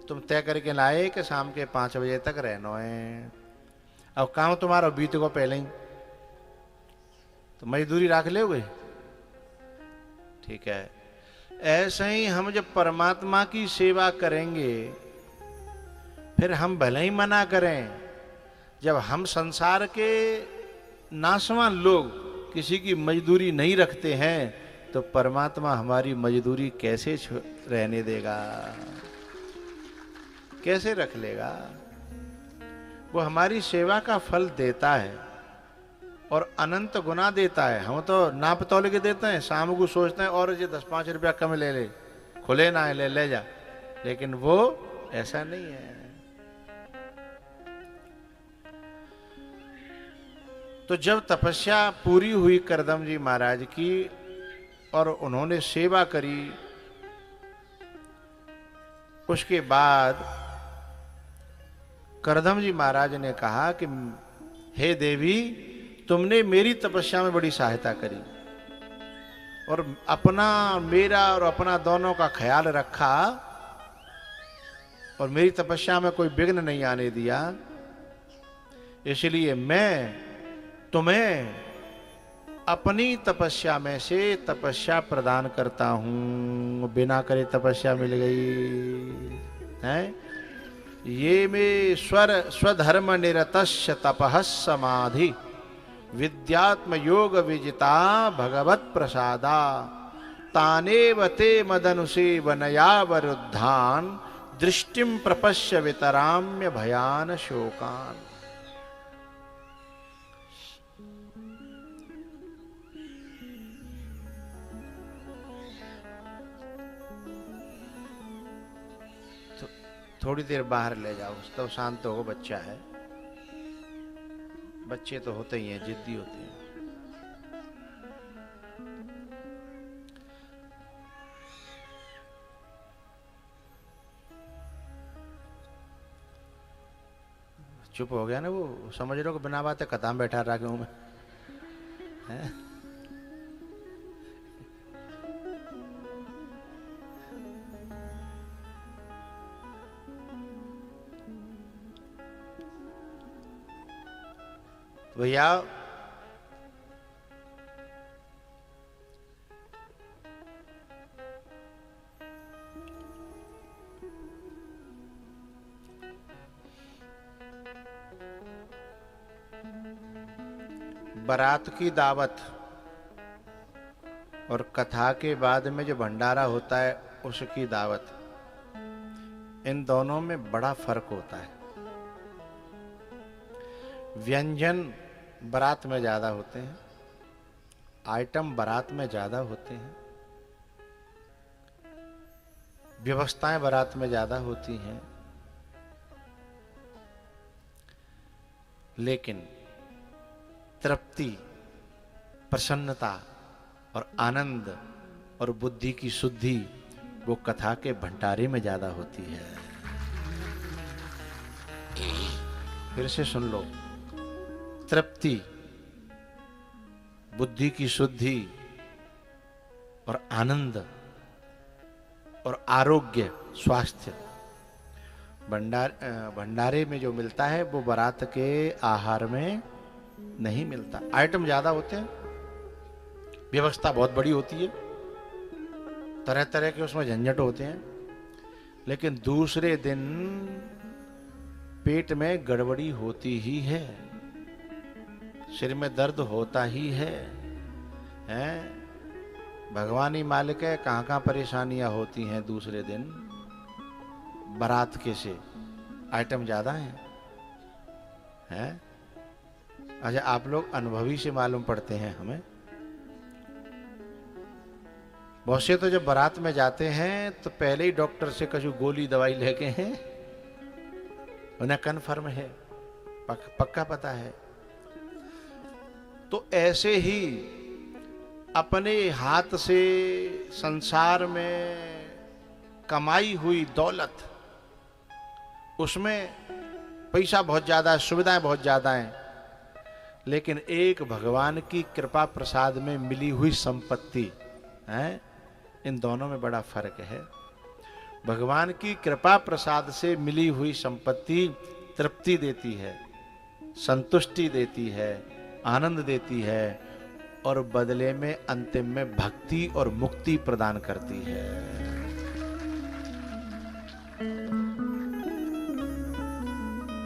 तुम तय करके लाए कि शाम के 5 बजे तक रहना है, अब काम तुम्हारा बीत को पहले ही, तो मजदूरी रख लोगे? ठीक है। ऐसे ही हम जब परमात्मा की सेवा करेंगे, फिर हम भले ही मना करें, जब हम संसार के नासवान लोग किसी की मजदूरी नहीं रखते हैं, तो परमात्मा हमारी मजदूरी कैसे रहने देगा? कैसे रख लेगा? वो हमारी सेवा का फल देता है और अनंत गुना देता है। हम तो नाप तौल के देते हैं, शाम को सोचते हैं और ये 10-5 रुपया कम ले ले, खुले ना ले जा, लेकिन वो ऐसा नहीं है। तो जब तपस्या पूरी हुई करदम जी महाराज की और उन्होंने सेवा करी, उसके बाद करदम जी महाराज ने कहा कि हे देवी, तुमने मेरी तपस्या में बड़ी सहायता करी और मेरा और अपना दोनों का ख्याल रखा और मेरी तपस्या में कोई विघ्न नहीं आने दिया, इसलिए मैं तुम्हें अपनी तपस्या में से तपस्या प्रदान करता हूं। बिना करे तपस्या मिल गई है। ये में स्वधर्म निरतस्य तपः समाधि विद्यात्म योग विजिता भगवत प्रसादा तानेव ते मदनुसेवनया वरुद्धान दृष्टिम प्रपश्य वितराम्य भयान शोकान। थोड़ी देर बाहर ले जाओ, तो शांत हो, बच्चा है। बच्चे तो होते ही हैं, जिद्दी होते हैं। चुप हो गया ना वो, समझ रहे हो कि बिना बात कताम बैठा रहा हूं मैं, है? भैया बारात की दावत और कथा के बाद में जो भंडारा होता है उसकी दावत, इन दोनों में बड़ा फर्क होता है। व्यंजन बारात में ज्यादा होते हैं, आइटम बारात में ज्यादा होते हैं, व्यवस्थाएं बारात में ज्यादा होती हैं, लेकिन तृप्ति, प्रसन्नता और आनंद और बुद्धि की शुद्धि वो कथा के भंडारे में ज्यादा होती है। फिर से सुन लो, तृप्ति, बुद्धि की शुद्धि और आनंद और आरोग्य, स्वास्थ्य भंडारे में जो मिलता है वो बारात के आहार में नहीं मिलता। आइटम ज्यादा होते हैं, व्यवस्था बहुत बड़ी होती है, तरह तरह के उसमें झंझट होते हैं, लेकिन दूसरे दिन पेट में गड़बड़ी होती ही है, सिर में दर्द होता ही है, हैं? भगवान ही मालिक है, कहाँ कहाँ परेशानियां होती हैं दूसरे दिन बारात के से। आइटम ज्यादा हैं? अच्छा, आप लोग अनुभवी से मालूम पड़ते हैं हमें। बहुत से तो जब बारात में जाते हैं तो पहले ही डॉक्टर से कछु गोली दवाई लेके हैं, उन्हें कन्फर्म है, पक्का पता है। तो ऐसे ही अपने हाथ से संसार में कमाई हुई दौलत, उसमें पैसा बहुत ज्यादा है, सुविधाएं बहुत ज्यादा हैं, लेकिन एक भगवान की कृपा प्रसाद में मिली हुई संपत्ति है, इन दोनों में बड़ा फर्क है। भगवान की कृपा प्रसाद से मिली हुई संपत्ति तृप्ति देती है, संतुष्टि देती है, आनंद देती है और बदले में अंतिम में भक्ति और मुक्ति प्रदान करती है।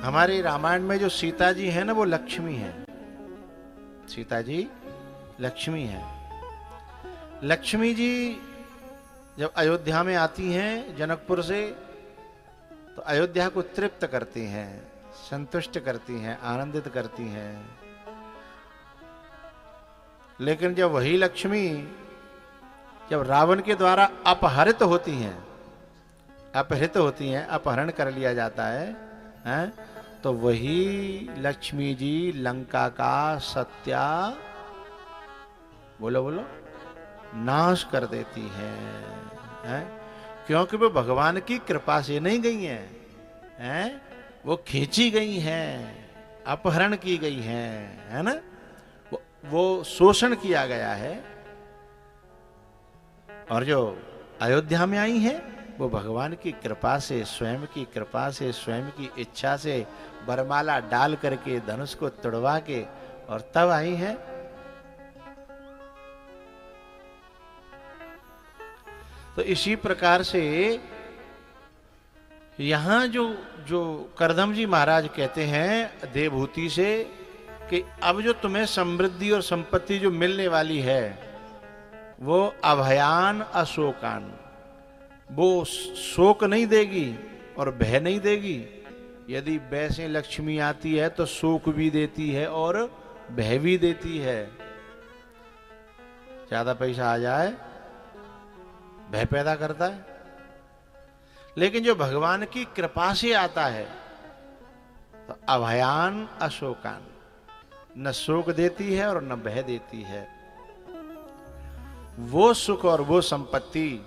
हमारे रामायण में जो सीता जी है ना, वो लक्ष्मी है। सीता जी लक्ष्मी है। लक्ष्मी जी जब अयोध्या में आती हैं जनकपुर से, तो अयोध्या को तृप्त करती हैं, संतुष्ट करती हैं, आनंदित करती हैं। लेकिन जब वही लक्ष्मी जब रावण के द्वारा अपहरित होती हैं, अपहरण कर लिया जाता है, हैं? तो वही लक्ष्मी जी लंका का बोलो नाश कर देती हैं? क्योंकि वो भगवान की कृपा से नहीं गई हैं? वो खींची गई हैं, अपहरण की गई हैं, है ना? वो शोषण किया गया है। और जो अयोध्या में आई है वो भगवान की कृपा से, स्वयं की कृपा से, स्वयं की इच्छा से बरमाला डाल करके, धनुष को तुड़वा के और तब आई है। तो इसी प्रकार से यहां जो करदम जी महाराज कहते हैं देवभूति से कि अब जो तुम्हें समृद्धि और संपत्ति जो मिलने वाली है वो अभयान अशोकान, वो शोक नहीं देगी और भय नहीं देगी। यदि भय से लक्ष्मी आती है तो शोक भी देती है और भय भी देती है। ज्यादा पैसा आ जाए भय पैदा करता है, लेकिन जो भगवान की कृपा से आता है तो अभयान अशोकान, न शोक देती है और न भय देती है। वो सुख और वो संपत्ति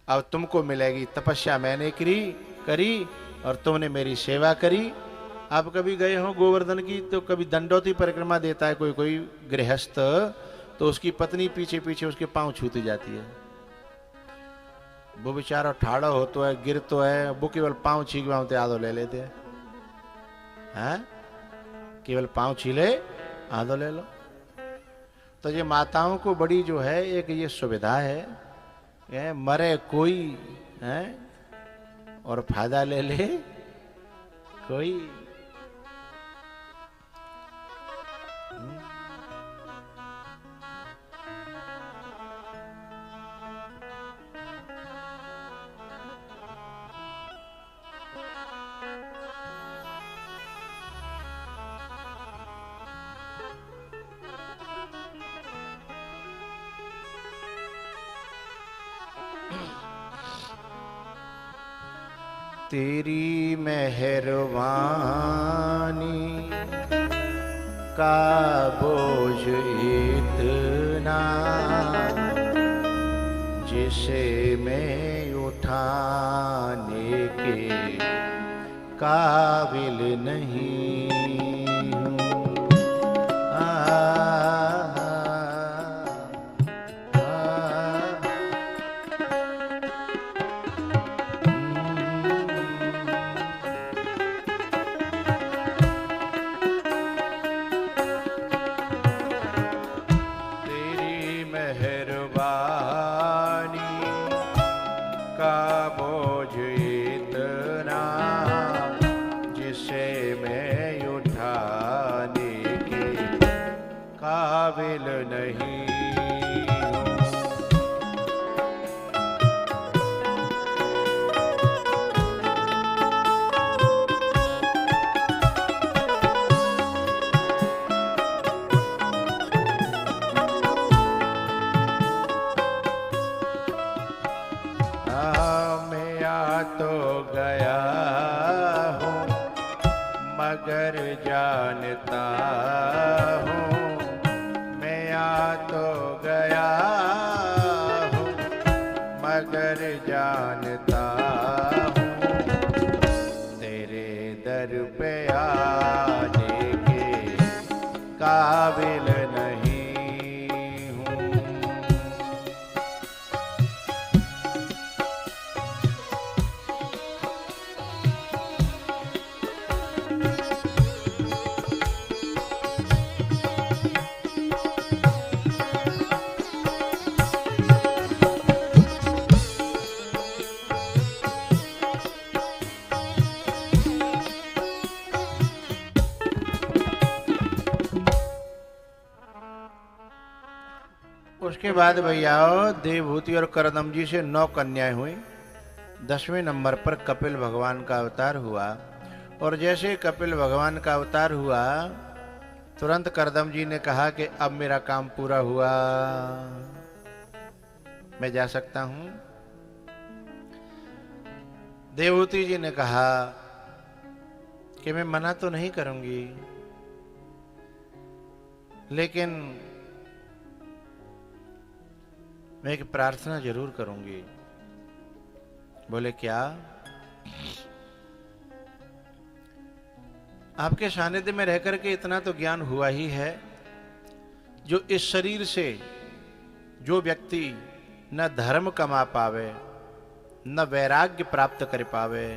अब तुमको मिलेगी। तपस्या मैंने करी और तुमने मेरी सेवा करी। आप कभी गए हो गोवर्धन की, तो कभी दंडोती परिक्रमा देता है कोई गृहस्थ, तो उसकी पत्नी पीछे पीछे उसके पांव छूती जाती है। वो बेचारा ठाड़ा हो तो है, गिर तो है, वो केवल पांव छींकते आधो ले लेते हैं, केवल पांव छीले आधो ले लो। तो ये माताओं को बड़ी जो है एक ये सुविधा है, मरे कोई है और फायदा ले ले कोई। तेरी मेहरबानी का बोझ इतना जिसे मैं उठाने के काबिल नहीं हूँ। तेरी मेहरबानी का बोझ इतना जिसे मैं उठाने के काबिल नहीं हूँ। मैं आ तो गया हूँ मगर जानता हूँ, मैं आ तो गया हूँ मगर जानता हूँ, तेरे दर पे आने के काबिल नहीं हूँ। उसके बाद भैया देवभूति और करदम जी से 9 कन्याएं हुई। 10वें नंबर पर कपिल भगवान का अवतार हुआ और जैसे कपिल भगवान का अवतार हुआ तुरंत करदम जी ने कहा कि अब मेरा काम पूरा हुआ, मैं जा सकता हूं। देवभूति जी ने कहा कि मैं मना तो नहीं करूंगी, लेकिन मैं एक प्रार्थना जरूर करूंगी। बोले क्या? आपके सानिध्य में रहकर के इतना तो ज्ञान हुआ ही है, जो इस शरीर से जो व्यक्ति न धर्म कमा पावे, न वैराग्य प्राप्त कर पावे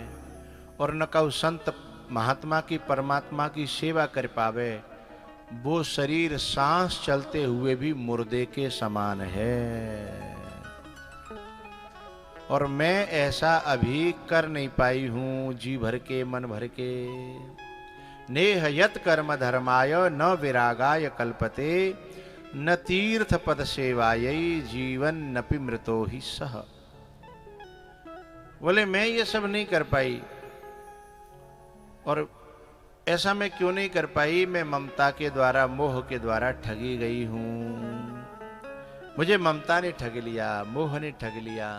और न कऊ संत महात्मा की परमात्मा की सेवा कर पावे, वो शरीर सांस चलते हुए भी मुर्दे के समान है। और मैं ऐसा अभी कर नहीं पाई हूं जी भर के मन भर के। नेह यत कर्म धर्माय न विरागाय कल्पते, न तीर्थ पद सेवाय जीवन नपि मृतो ही सह। बोले मैं ये सब नहीं कर पाई, और ऐसा मैं क्यों नहीं कर पाई? मैं ममता के द्वारा, मोह के द्वारा ठगी गई हूं। मुझे ममता ने ठग लिया, मोह ने ठग लिया।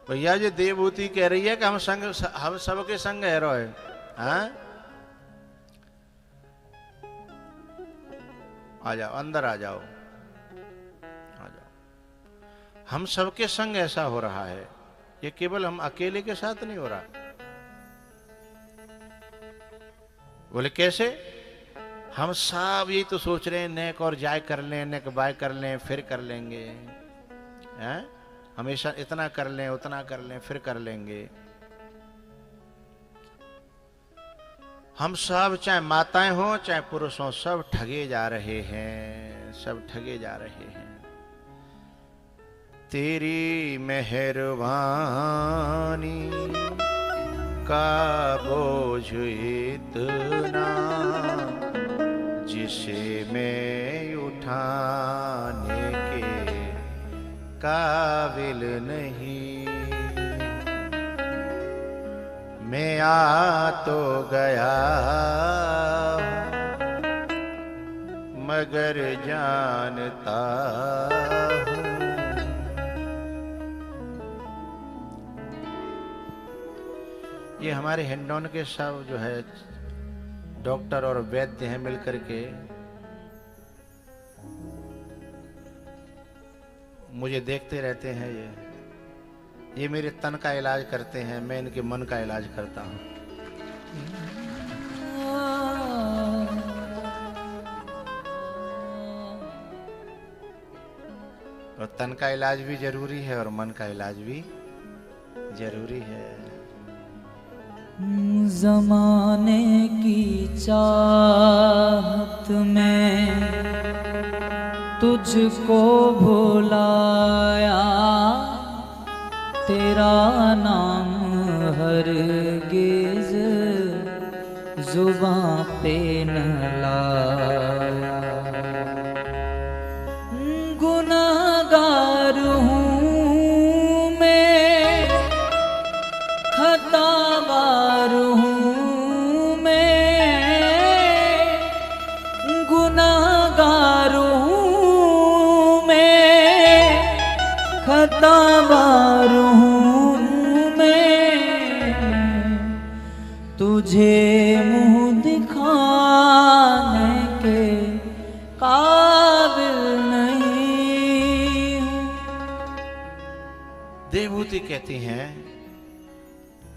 भैया जो देवभूति कह रही है कि हम सबके संग है रोए, हाँ? आ जाओ, अंदर आ जाओ, आ जाओ। हम सबके संग ऐसा हो रहा है, ये केवल हम अकेले के साथ नहीं हो रहा। बोले कैसे? हम सब यही तो सोच रहे हैं, नेक और जाय कर लें, नेक बाय कर लें, फिर कर लेंगे, हैं? हमेशा इतना कर लें, उतना कर लें, फिर कर लेंगे। हम सब, चाहे माताएं हो चाहे पुरुष हो, सब ठगे जा रहे हैं, सब ठगे जा रहे हैं। तेरी मेहरबानी का बोझ इतना जिसे मैं उठाने के काबिल नहीं। मैं आ तो गया मगर जानता हूँ, ये हमारे हिंडौन के सब जो है डॉक्टर और वैद्य हैं मिलकर के मुझे देखते रहते हैं। ये मेरे तन का इलाज करते हैं, मैं इनके मन का इलाज करता हूँ। और तन का इलाज भी जरूरी है और मन का इलाज भी जरूरी है। ज़माने की चाहत में तुझको भुलाया, तेरा नाम हरगिज़ ज़ुबां पे न लाया। गुनाहगार हूँ मैं, खतावार हूँ मैं, गुनाहगार हूँ मैं, खतावार हूँ मैं, तुझे मुँह दिखाने के काबिल नहीं हूँ। देवहूति कहती हैं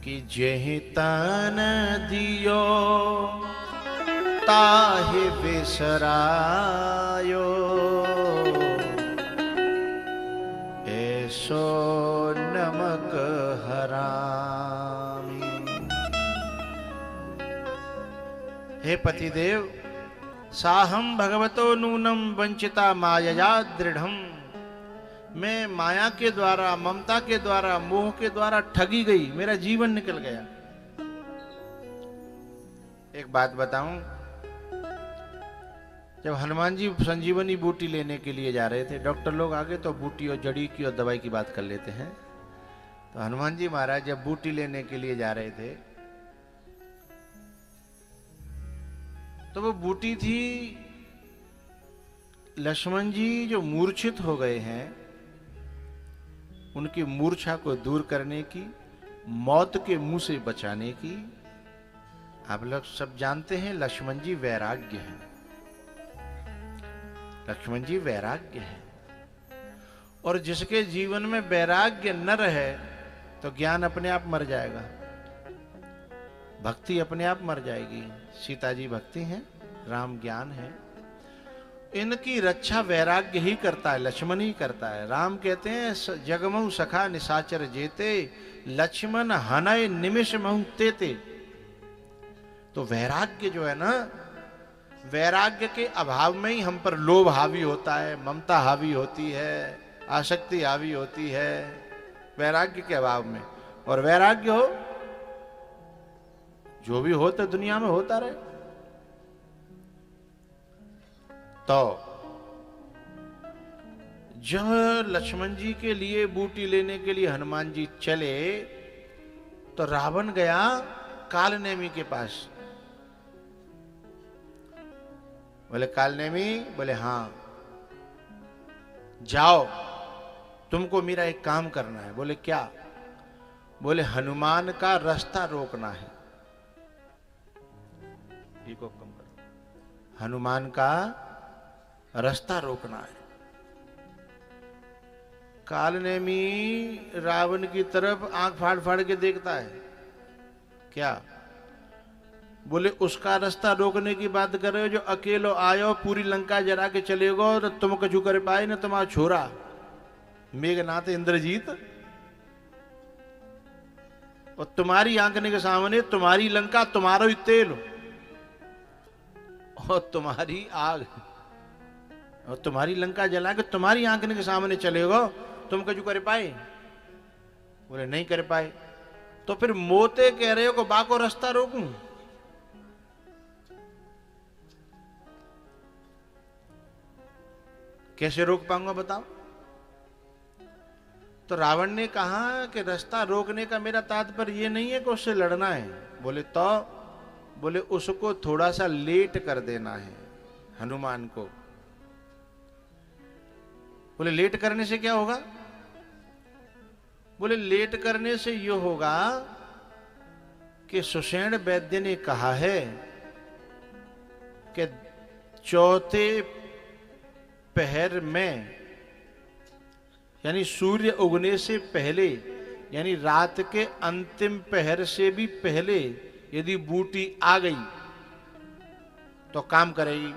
कि जेहि तन दियो ताहि बिसरायो, ऐसो नमक हरामी। हे पतिदेव, साहम भगवतो नूनम वंचिता मायया दृढ़म। मैं माया के द्वारा, ममता के द्वारा, मोह के द्वारा ठगी गई, मेरा जीवन निकल गया। एक बात बताऊं, जब हनुमान जी संजीवनी बूटी लेने के लिए जा रहे थे, डॉक्टर लोग आगे तो बूटी और जड़ी की और दवाई की बात कर लेते हैं, तो हनुमान जी महाराज जब बूटी लेने के लिए जा रहे थे तो वो बूटी थी, लक्ष्मण जी जो मूर्छित हो गए हैं उनकी मूर्छा को दूर करने की, मौत के मुंह से बचाने की। आप लोग सब जानते हैं लक्ष्मण जी वैराग्य हैं, लक्ष्मण जी वैराग्य हैं। और जिसके जीवन में वैराग्य न रहे तो ज्ञान अपने आप मर जाएगा, भक्ति अपने आप मर जाएगी। सीता जी भक्ति हैं, राम ज्ञान है। इनकी रक्षा वैराग्य ही करता है, लक्ष्मण ही करता है। राम कहते हैं जगमऊ सखा निशाचर जेते, लक्ष्मण हनय निमिष महु तेते। तो वैराग्य जो है ना, वैराग्य के अभाव में ही हम पर लोभ हावी होता है, ममता हावी होती है, आसक्ति हावी होती है, वैराग्य के अभाव में। और वैराग्य हो, जो भी हो तो दुनिया में होता रहे। तो जब लक्ष्मण जी के लिए बूटी लेने के लिए हनुमान जी चले तो रावण गया कालनेमी के पास। बोले कालनेमी, बोले हाँ जाओ, तुमको मेरा एक काम करना है। बोले क्या? बोले हनुमान का रास्ता रोकना है। को कम करो, हनुमान का रास्ता रोकना है। कालनेमी रावण की तरफ आंख फाड़ फाड़ के देखता है। क्या? बोले उसका रास्ता रोकने की बात कर रहे हो जो अकेलो आयो, पूरी लंका जरा के चलेगो तो तुम कछु कर पाए ना तुम्हारा छोरा मेघनाथ इंद्रजीत, और तुम्हारी आंखने के सामने तुम्हारी लंका, तुम्हारा ही तेल और तुम्हारी आग, और तुम्हारी लंका जला के तुम्हारी आंखने के सामने चलेगो, तुम कछु कर पाए? बोले नहीं कर पाए। तो फिर मोते कह रहे हो को बाको रास्ता रोकूं? कैसे रोक पाऊंगा बताओ? तो रावण ने कहा कि रास्ता रोकने का मेरा तात्पर्य ये नहीं है कि उससे लड़ना है। बोले तो? बोले उसको थोड़ा सा लेट कर देना है, हनुमान को। बोले लेट करने से क्या होगा? बोले लेट करने से ये होगा कि सुषेण वैद्य ने कहा है कि चौथे पहर में, यानी सूर्य उगने से पहले, यानी रात के अंतिम पहर से भी पहले यदि बूटी आ गई तो काम करेगी,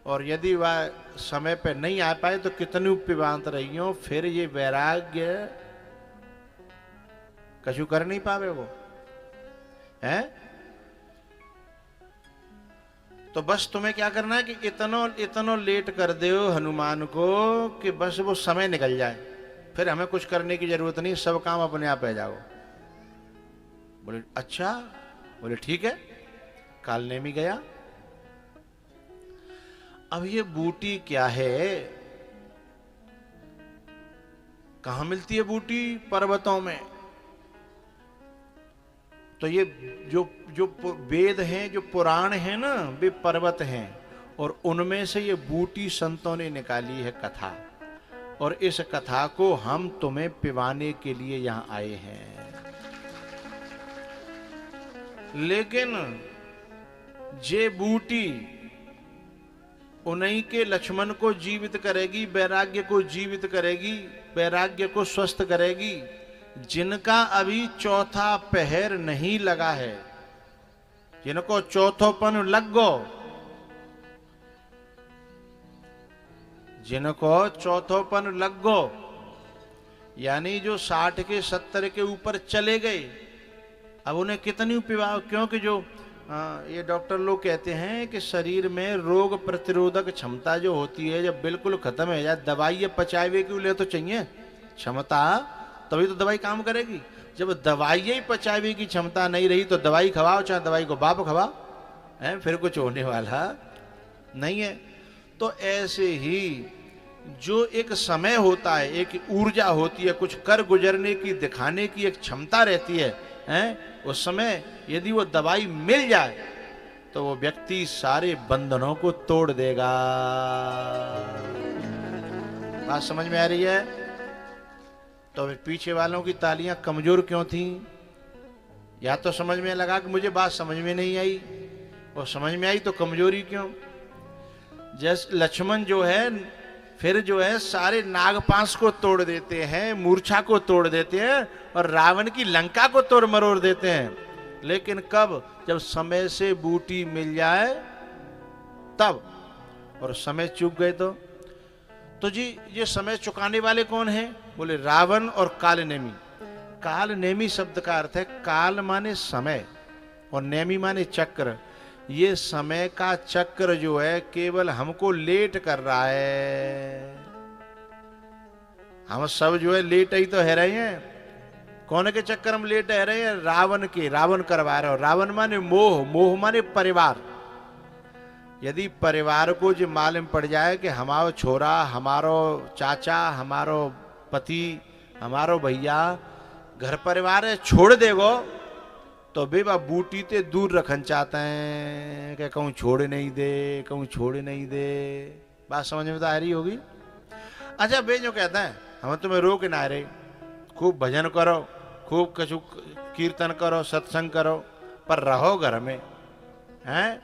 और यदि वह समय पे नहीं आ पाए तो कितनी उपवांत रही हो, फिर ये वैराग्य कछु कर नहीं पावे वो है। तो बस तुम्हें क्या करना है कि इतनो लेट कर दो हनुमान को कि बस वो समय निकल जाए, फिर हमें कुछ करने की जरूरत नहीं, सब काम अपने आप है जाओ। बोले अच्छा, बोले ठीक है। कालनेमी गया। अब ये बूटी क्या है, कहां मिलती है बूटी? पर्वतों में। तो ये जो जो वेद हैं, जो पुराण हैं ना, वे पर्वत हैं, और उनमें से ये बूटी संतों ने निकाली है कथा, और इस कथा को हम तुम्हें पिवाने के लिए यहां आए हैं। लेकिन जे बूटी उन्हीं के लक्ष्मण को जीवित करेगी, वैराग्य को जीवित करेगी, वैराग्य को स्वस्थ करेगी, जिनका अभी चौथा पहर नहीं लगा है, जिनको चौथोपन लग गो, जिनको चौथोपन लग गो, यानी जो 60 के 70 के ऊपर चले गए, अब उन्हें कितनी उपवाह, क्योंकि जो ये डॉक्टर लोग कहते हैं कि शरीर में रोग प्रतिरोधक क्षमता जो होती है जब बिल्कुल खत्म हो जाए, दवाई पचावे के लिए तो चाहिए क्षमता, तभी तो दवाई काम करेगी। जब दवाई ही पचावे की क्षमता नहीं रही तो दवाई खवाओ, चाहे दवाई को बाप खवाओ, है फिर कुछ होने वाला नहीं है। तो ऐसे ही जो एक समय होता है, एक ऊर्जा होती है, कुछ कर गुजरने की, दिखाने की एक क्षमता रहती है, उस समय यदि वो दवाई मिल जाए तो वो व्यक्ति सारे बंधनों को तोड़ देगा। बात समझ में आ रही है? तो पीछे वालों की तालियां कमजोर क्यों थी? या तो समझ में लगा कि मुझे बात समझ में नहीं आई, और समझ में आई तो कमजोरी क्यों? जैसे लक्ष्मण जो है फिर जो है सारे नागपाश को तोड़ देते हैं, मूर्छा को तोड़ देते हैं, और रावण की लंका को तोड़ मरोड़ देते हैं। लेकिन कब? जब समय से बूटी मिल जाए तब, और समय चूक गए तो जी ये समय चुकाने वाले कौन हैं? बोले रावण और कालनेमी। कालनेमी शब्द का अर्थ है, काल माने समय और नेमी माने चक्र। ये समय का चक्र जो है केवल हमको लेट कर रहा है। हम सब जो है लेट ही तो है रहे हैं। कौन के चक्कर हम लेट रह रहे हैं? रावण के। रावण करवा रहे हो। रावण माने मोह, मोह माने परिवार। यदि परिवार को जो मालूम पड़ जाए कि हमारो छोरा, हमारो चाचा, हमारो पति, हमारो भैया घर परिवार है छोड़ देगो, तो बेबा बूटी ते दूर रखन चाहते हैं कि कहूँ छोड़ नहीं दे, कहूँ छोड़ नहीं दे। बात समझ में तो आ रही होगी। अच्छा बे जो कहता है हम तुम्हें रोक ना रहे, खूब भजन करो, खूब कछु कीर्तन करो, सत्संग करो, पर रहो घर में, हैं?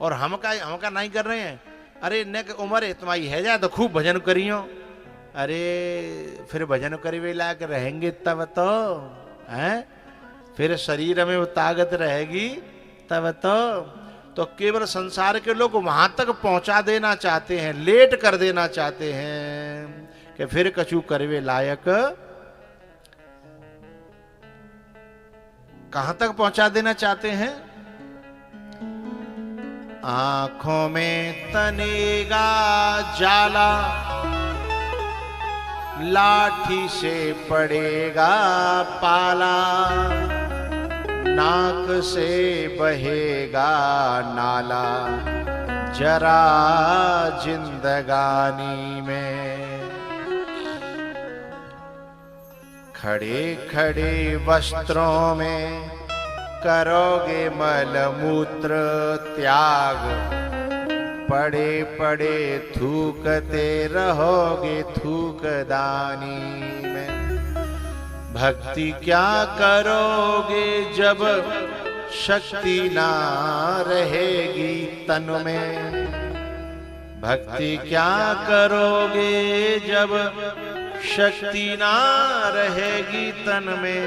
और हम का नहीं कर रहे हैं। अरे न उम्र है तुम्हारी है जा तो खूब भजन करियो। अरे फिर भजन करीबे लायक रहेंगे तब तो, हैं? फिर शरीर में वो ताकत रहेगी तब तो केवल संसार के लोग वहां तक पहुंचा देना चाहते हैं, लेट कर देना चाहते हैं कि फिर कछु करवे लायक। कहां तक पहुंचा देना चाहते हैं? आंखों में तनेगा जाला, लाठी से पड़ेगा पाला, नाक से बहेगा नाला, जरा जिंदगानी में। खड़े खड़े वस्त्रों में करोगे मलमूत्र त्याग, पड़े पड़े थूकते रहोगे थूकदानी में। भक्ति क्या करोगे जब शक्ति ना रहेगी तन में। भक्ति क्या करोगे जब शक्ति ना रहेगी तन में।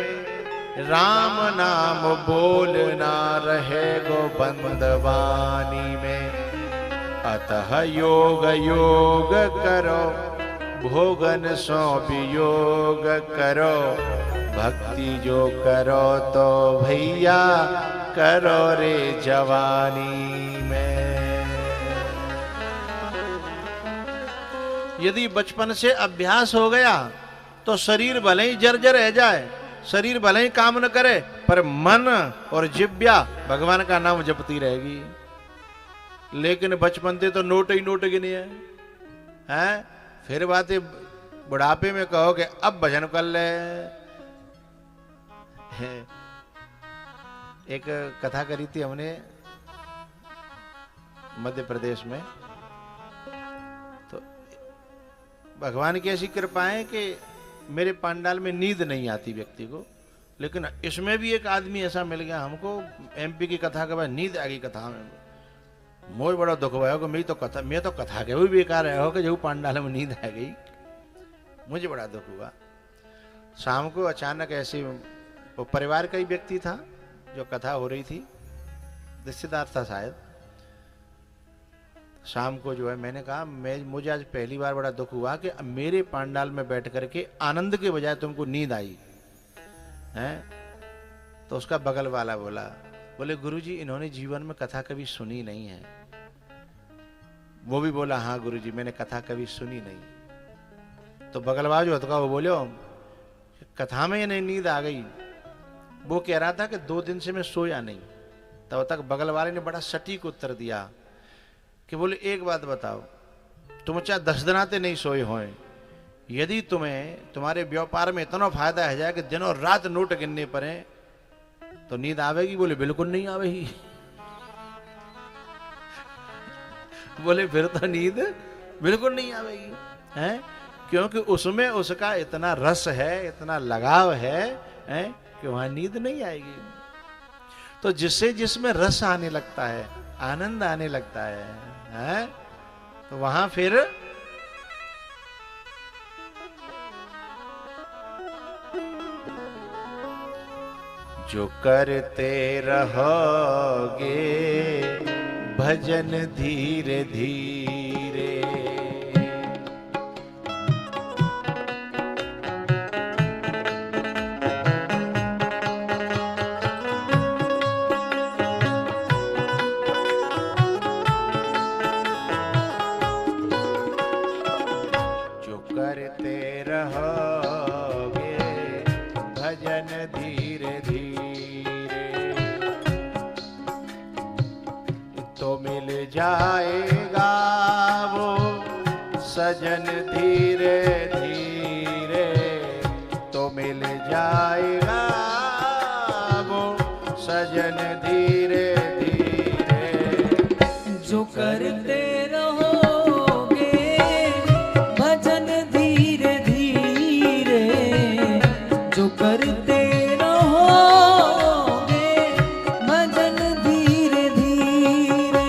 राम नाम बोलना रहेगो बंदवानी में। अतः योग योग करो भोगन सो वियोग करो। भक्ति जो करो तो भैया करो रे जवानी में। यदि बचपन से अभ्यास हो गया तो शरीर भले ही जर्जर रह जाए, शरीर भले ही काम न करे, पर मन और जिब्या भगवान का नाम जपती रहेगी। लेकिन बचपन से तो नोट ही नोट गिने हैं। फिर बातें बुढ़ापे में कहो कि अब भजन कर ले। एक कथा करी थी हमने मध्य प्रदेश में। तो भगवान की ऐसी कृपा है कि मेरे पंडाल में नींद नहीं आती व्यक्ति को, लेकिन इसमें भी एक आदमी ऐसा मिल गया हमको, एमपी की कथा के बाद नींद आ गई कथा में। मोर बड़ा दुख हुआ हो कि मैं तो कथा के भी बेकार है हो कि जो पंडाल में नींद आ गई। मुझे बड़ा दुख हुआ। शाम को अचानक ऐसे वो परिवार का ही व्यक्ति था जो कथा हो रही थी, रिश्तेदार था शायद। शाम को जो है मैंने कहा मुझे आज पहली बार बड़ा दुख हुआ कि मेरे पंडाल में बैठ करके आनंद के बजाय तुमको नींद आई है। तो उसका बगल वाला बोले गुरुजी इन्होंने जीवन में कथा कभी सुनी नहीं है। वो भी बोला हाँ गुरुजी मैंने कथा कभी सुनी नहीं। तो बगल वाला जो था वो बोले कथा में इन्हें नींद आ गई। वो कह रहा था कि 2 दिन से मैं सोया नहीं। तब तक बगल वाले ने बड़ा सटीक उत्तर दिया कि बोले एक बात बताओ, तुम चाहे 10 दिनाते नहीं सोए होए, यदि तुम्हें तुम्हारे व्यापार में इतना फायदा है जाए कि दिनों रात नोट गिनने पड़े तो नींद आवेगी? बोले बिल्कुल नहीं आवेगी। बोले फिर तो नींद बिल्कुल नहीं आवेगी हैं, क्योंकि उसमें उसका इतना रस है, इतना लगाव है कि वहां नींद नहीं आएगी। तो जिसमें रस आने लगता है, आनंद आने लगता है तो वहां फिर जो करते रहोगे भजन धीरे धीरे। जो करते रहोगे भजन धीरे धीरे तो मिल जाएगा वो सजन धीरे धीरे। तो मिल जाएगा वो सजन धीरे धीरे। जो करते रहोगे भजन धीरे धीरे। जो करते रहोगे भजन धीरे धीरे।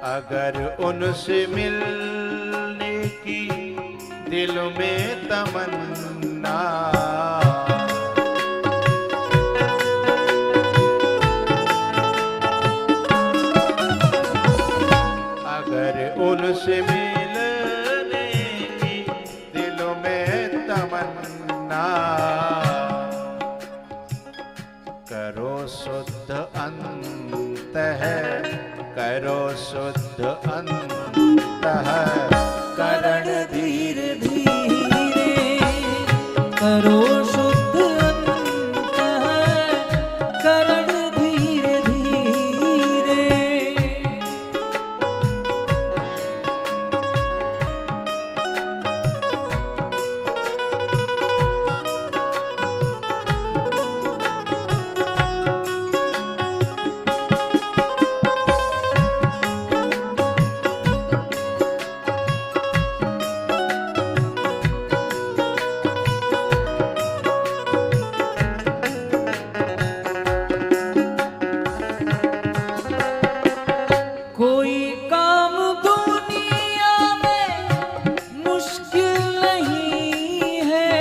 अगर उनसे मिलने की दिल में तमन्ना, अगर उनसे मिलने की दिल में तमन्ना, करो शुद्ध अंत है, करो शुद्ध अंत है, करण धीरे धीरे करो शुद्ध अंतःकरण धीरे धीरे। कोई काम दुनिया में मुश्किल नहीं है,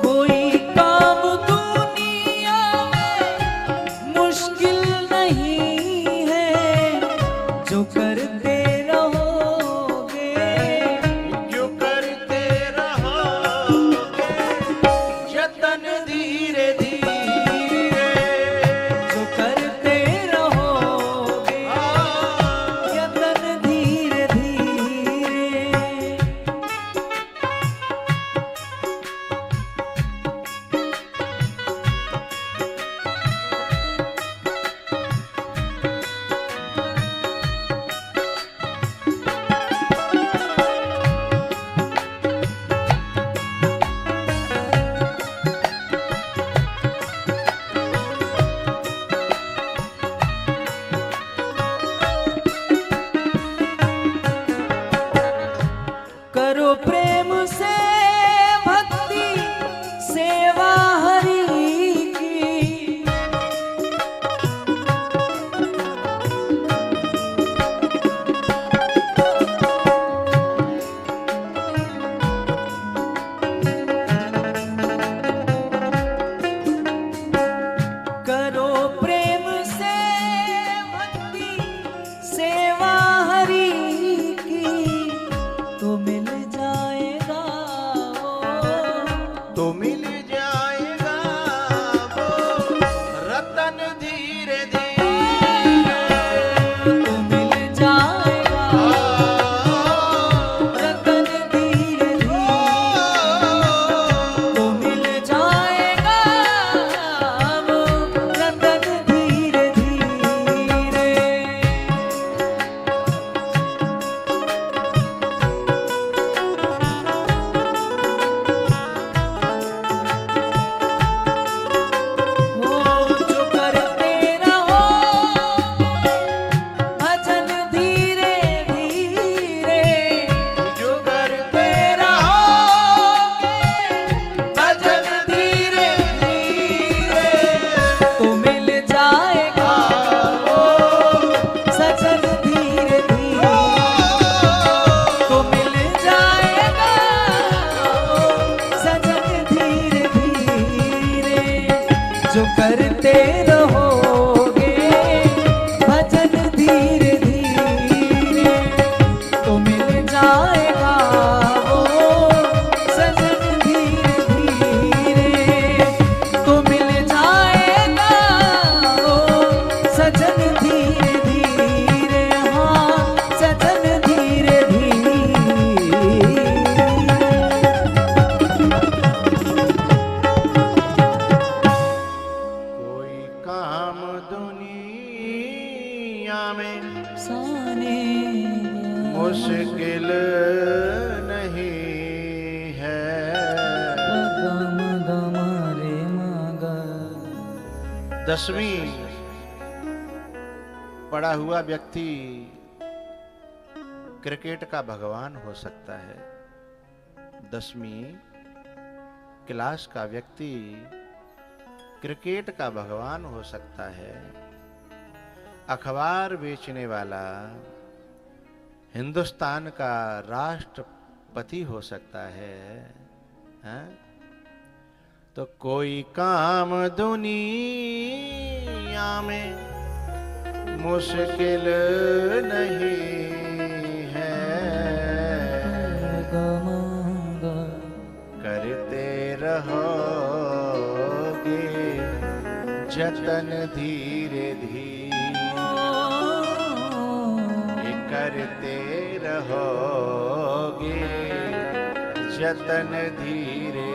कोई काम दुनिया में मुश्किल नहीं है, जो करते रहोगे जो करते रहोगे यतन धीरे धीरे, जो करते रहोगे यतन धीरे धीरे। करो प्रेम से भक्ति सेवा हरि की, करो प्रेम से भक्ति सेवा हरि की, तो मिल जाएगा वो, तो मिल जाएगा वो रतन धीरे धीरे, तो मिल जाएगा रतन धीरे धीरे, तो मिल जाएगा वो रतन धीरे धीरे। हो जो करते रहो भजन धीरे धीरे, जो करते रहोगे भजन धीरे धीरे, तो मिल जाएगा वो सजन धीरे धीरे, तो मिल जाएगा वो सजन धीरे धीरे। जो करते रहोगे भजन धीरे धीरे, तो मिल जाएगा वो सजन धीरे धीरे, तो मिल जाएगा वो सजन धीरे धीरे, हाँ सजन धीरे धीरे। कोई काम दुनिया में साने मुश्किल नहीं है, गम गम रे मगा। 10वीं पढ़ा हुआ व्यक्ति क्रिकेट का भगवान हो सकता है। 10वीं क्लास का व्यक्ति क्रिकेट का भगवान हो सकता है। अखबार बेचने वाला हिंदुस्तान का राष्ट्रपति हो सकता है, हैं? तो कोई काम दुनिया में मुश्किल नहीं है, करते रहोगे जतन धीरे धीरे। करते रहोगे जतन धीरे